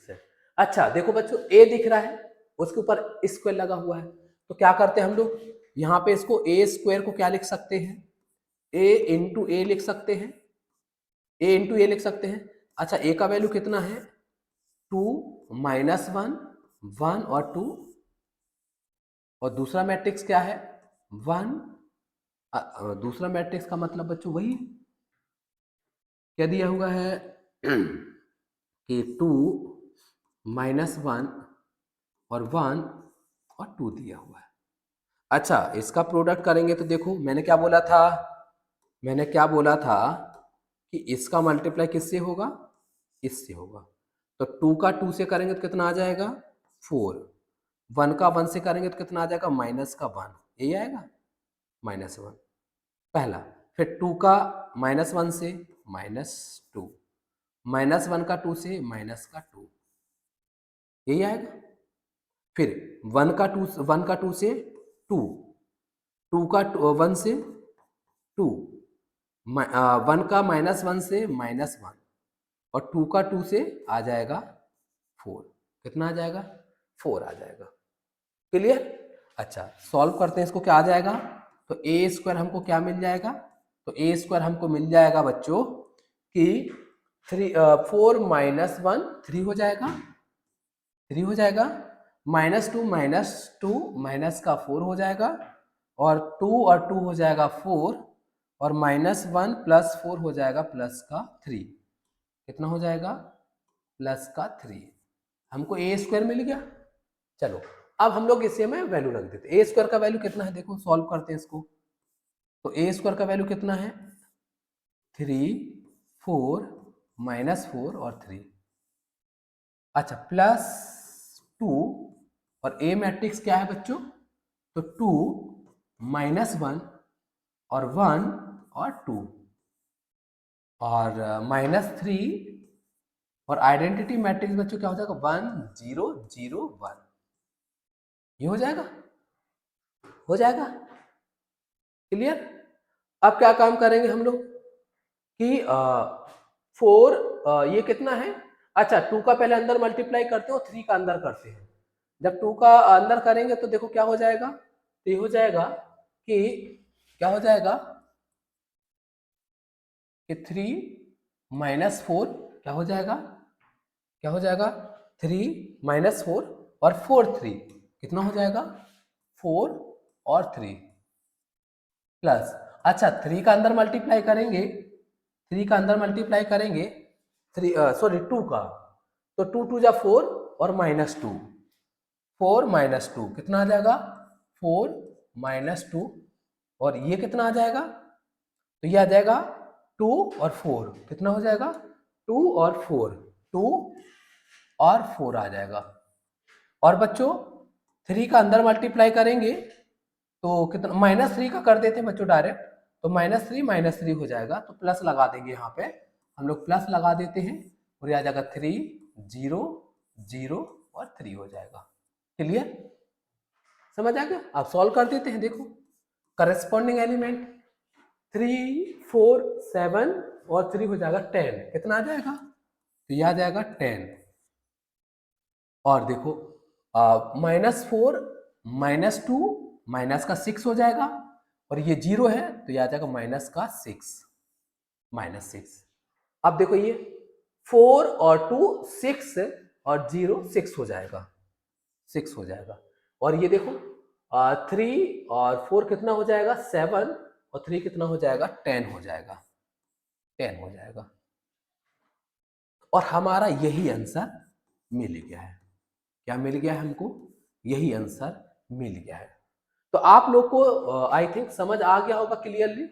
है। अच्छा देखो बच्चों, a दिख रहा है, उसके ऊपर स्क्वायर लगा हुआ है, तो क्या करते हैं हम लोग यहाँ पे इसको a² को क्या लिख सकते हैं? a × a लिख सकते हैं, अच्छा a का वैल्यू कितना है? 2 - 1 1 और 2, और दूसरा मैट्रिक्स क्या है 1। दूसरा मैट्रिक्स का मतलब बच्चों वही क्या दिया हुआ है कि 2 - 1 और 1 और 2 दिया हुआ है। अच्छा इसका प्रोडक्ट करेंगे तो देखो मैंने क्या बोला था कि इसका मल्टीप्लाई किससे होगा? इससे होगा। तो 2 का 2 से करेंगे तो कितना आ जाएगा 4, 1 का 1 से करेंगे तो कितना आ जाएगा -1, यही आएगा -1 पहला। फिर 2 का -1 से -2, -1 का 2 से -2, यही आएगा। फिर 1 का 2 से 2, 2 का 1 से 2, 1 का -1 से -1 और 2 का 2 से आ जाएगा 4, कितना आ जाएगा 4 आ जाएगा। क्लियर? अच्छा सॉल्व करते हैं इसको, क्या आ जाएगा? तो a² हमको क्या मिल जाएगा? तो a² हमको मिल जाएगा बच्चों कि 4 - 1 3 हो जाएगा, -2 - 2 माइनस का 4 हो जाएगा, और 2 और 2 हो जाएगा 4, और -1 + 4 हो जाएगा +3, कितना हो जाएगा +3। हमको a² मिल गया। चलो अब हम लोग इसे में वैल्यू रख देते हैं। a² का वैल्यू कितना है देखो, सॉल्व करते हैं इसको। तो a² का वैल्यू कितना है 3 4 -4 और 3, अच्छा +2, और a मैट्रिक्स क्या है बच्चों? तो 2 - 1 और 1 और 2 और -3, और आइडेंटिटी मैट्रिक्स बच्चों क्या हो जाएगा 1 0 0 1, ये हो जाएगा क्लियर? अब क्या काम करेंगे हम लोग कि 4 ये कितना है? अच्छा 2 का पहले अंदर मल्टीप्लाई करते हो, 3 का अंदर करते हैं। जब 2 का अंदर करेंगे तो देखो क्या हो जाएगा, तो ये हो जाएगा कि क्या हो जाएगा कि 3 माइनस 4 क्या हो जाएगा, क्या हो जाएगा 3 माइनस 4 और 4 3 कितना हो जाएगा 4 और 3 प्लस, अच्छा 3 का अंदर मल्टीप्लाई करेंगे, 3 का अंदर मल्टीप्लाई करेंगे 3 सॉरी 2 का, तो 2 2 जा 4 और माइनस 2, 4 माइनस 2 कितना आ जाएगा 4 माइनस 2, और ये कितना आ जाएगा, तो ये आ जाएगा 2 और 4 कितना हो जाएगा 2 और 4, 2 और 4 आ जाएगा। और बच्चों 3 का अंदर मल्टीप्लाई करेंगे तो कितना, माइनस 3 का कर देते हैं बच्चों डायरेक्ट, तो माइनस थ्री हो जाएगा, तो प्लस लगा देंगे यहाँ पे, हम लोग प्लस लगा देते हैं और ये आ जाएगा 3 0 0 और 3 हो जाएगा। क्लियर, समझ आ गया। आप सॉल्व कर देते हैं, देखो करस्पॉन्डिंग एलिमेंट 3 4 7 और 3 हो जाएगा 10, कितना आ जाएगा, तो यह आ जाएगा 10। और देखो -4 -2 माइनस का 6 हो जाएगा, और ये 0 है तो यह आ जाएगा माइनस का 6, -6। अब देखो ये 4 और 2 6 और 0 6 हो जाएगा, 6 हो जाएगा। और ये देखो 3 और 4 कितना हो जाएगा 7 और 3 कितना हो जाएगा 10 हो जाएगा, 10 हो जाएगा। और हमारा यही आंसर मिल गया है। क्या मिल गया है हमको, यही आंसर मिल गया है। तो आप लोग को आई थिंक समझ आ गया होगा क्लियरली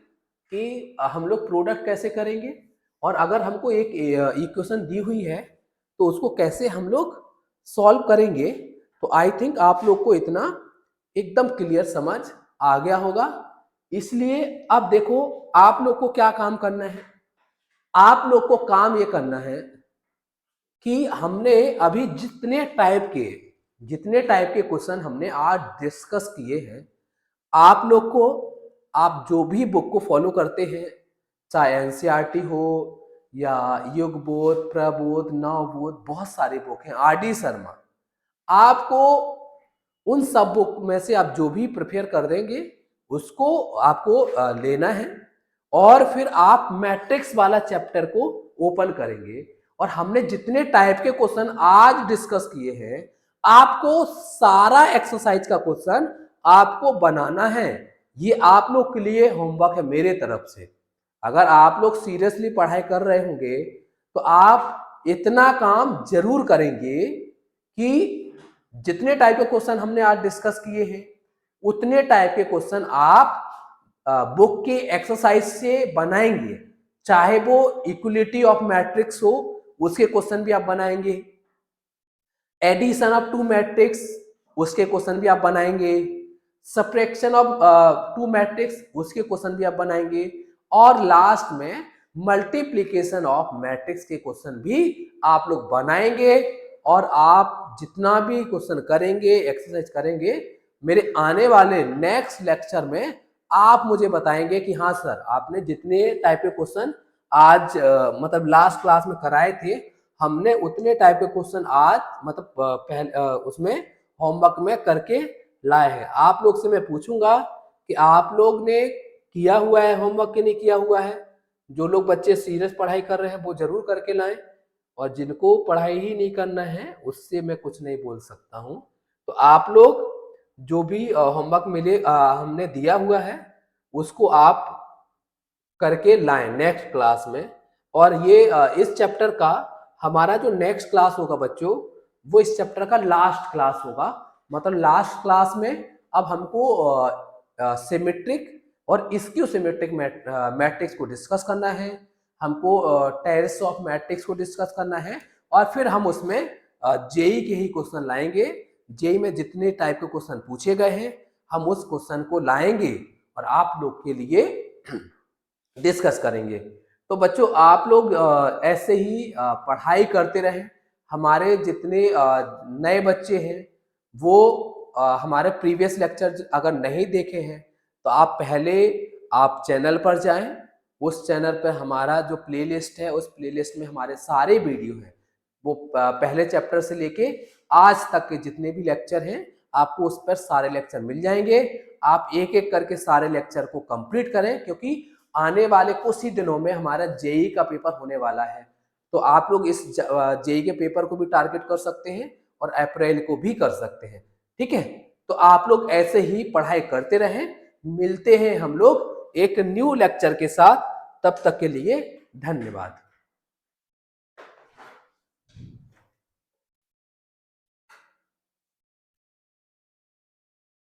कि हम लोग प्रोडक्ट कैसे करेंगे, और अगर हमको एक इक्वेशन दी हुई है तो उसको कैसे हम लोग सॉल्व करेंगे, तो आई थिंक आप लोग को इतना एकदम क्लियर समझ आ गया होगा। इसलिए अब देखो आप लोग को क्या काम करना है, आप लोग को काम ये करना है कि हमने अभी जितने टाइप के क्वेश्चन हमने आज डिस्कस किए हैं, आप लोग को, आप जो भी बुक को फॉलो करते हैं, चाहे एनसीईआरटी हो या युगबोध, प्रबोध, नवबोध, बहुत सारे बुक हैं, आरडी शर्मा, आपको उन सब बुक में से आप जो भी प्रिपेयर कर देंगे उसको आपको लेना है, और फिर आप मैट्रिक्स वाला चैप्टर को ओपन करेंगे, और हमने जितने टाइप के क्वेश्चन आज डिस्कस किए हैं, आपको सारा एक्सरसाइज का क्वेश्चन आपको बनाना है। ये आप लोग के लिए होमवर्क है मेरे तरफ से। अगर आप लोग सीरियसली पढ़ाई कर रहे होंगे तो आप इतना काम जरूर करेंगे कि जितने टाइप के क्वेश्चन हमने आज डिस्कस किए हैं उतने टाइप के क्वेश्चन आप बुक के एक्सरसाइज से बनाएंगे, चाहे वो इक्वलिटी ऑफ मैट्रिक्स हो उसके क्वेश्चन भी आप बनाएंगे, एडिशन ऑफ टू मैट्रिक्स उसके क्वेश्चन भी आप बनाएंगे, सब्ट्रैक्शन ऑफ टू मैट्रिक्स उसके क्वेश्चन भी आप बनाएंगे, और लास्ट में मल्टीप्लिकेशन ऑफ मैट्रिक्स के क्वेश्चन भी आप लोग बनाएंगे। और आप जितना भी क्वेश्चन करेंगे, एक्सरसाइज करेंगे, मेरे आने वाले नेक्स्ट लेक्चर में आप मुझे बताएंगे कि हाँ सर आपने जितने टाइप के क्वेश्चन आज मतलब लास्ट क्लास में कराए थे, हमने उतने टाइप के क्वेश्चन आज मतलब उसमें होमवर्क में करके लाए हैं। आप लोग से मैं पूछूंगा कि आप लोग ने किया हुआ है होमवर्क कि नहीं किया हुआ है। जो लोग बच्चे सीरियस पढ़ाई कर रहे हैं वो जरूर करके लाएं, और जिनको पढ़ाई ही नहीं करना है उससे मैं कुछ नहीं बोल सकता हूं। तो आप लोग जो भी होमवर्क मिले हमने दिया हुआ है उसको आप करके लाएं नेक्स्ट क्लास में। और ये इस चैप्टर का हमारा जो नेक्स्ट क्लास होगा बच्चों, वो इस चैप्टर का लास्ट क्लास होगा। मतलब लास्ट क्लास में अब हमको सिमेट्रिक और स्क्यू सिमेट्रिक मैट्रिक्स को डिस्कस करना है, हमको टेरेस ऑफ मैट्रिक्स को डिस्कस करना है, और फिर हम उसमें जेई के ही क्वेश्चन लाएंगे। जेई में जितने टाइप के क्वेश्चन पूछे गए हैं हम उस क्वेश्चन को लाएंगे और आप लोग के लिए डिस्कस करेंगे। तो बच्चों आप लोग ऐसे ही पढ़ाई करते रहें। हमारे जितने नए बच्चे हैं वो हमारे प्रीवियस लेक्चर अगर नहीं देखे हैं तो आप पहले आप चैनल पर जाएं, उस चैनल पर हमारा जो प्लेलिस्ट है उस प्लेलिस्ट में हमारे सारे वीडियो हैं, वो पहले चैप्टर से लेके आज तक के जितने भी लेक्चर हैं आपको उस पर सारे लेक्चर मिल जाएंगे। आप एक एक करके सारे लेक्चर को कंप्लीट करें, क्योंकि आने वाले कुछ ही दिनों में हमारा जेई का पेपर होने वाला है। तो आप लोग इस जेई के पेपर को भी टारगेट कर सकते हैं और अप्रैल को भी कर सकते हैं। ठीक है, तो आप लोग ऐसे ही पढ़ाई करते रहें। मिलते हैं हम लोग एक न्यू लेक्चर के साथ, तब तक के लिए धन्यवाद।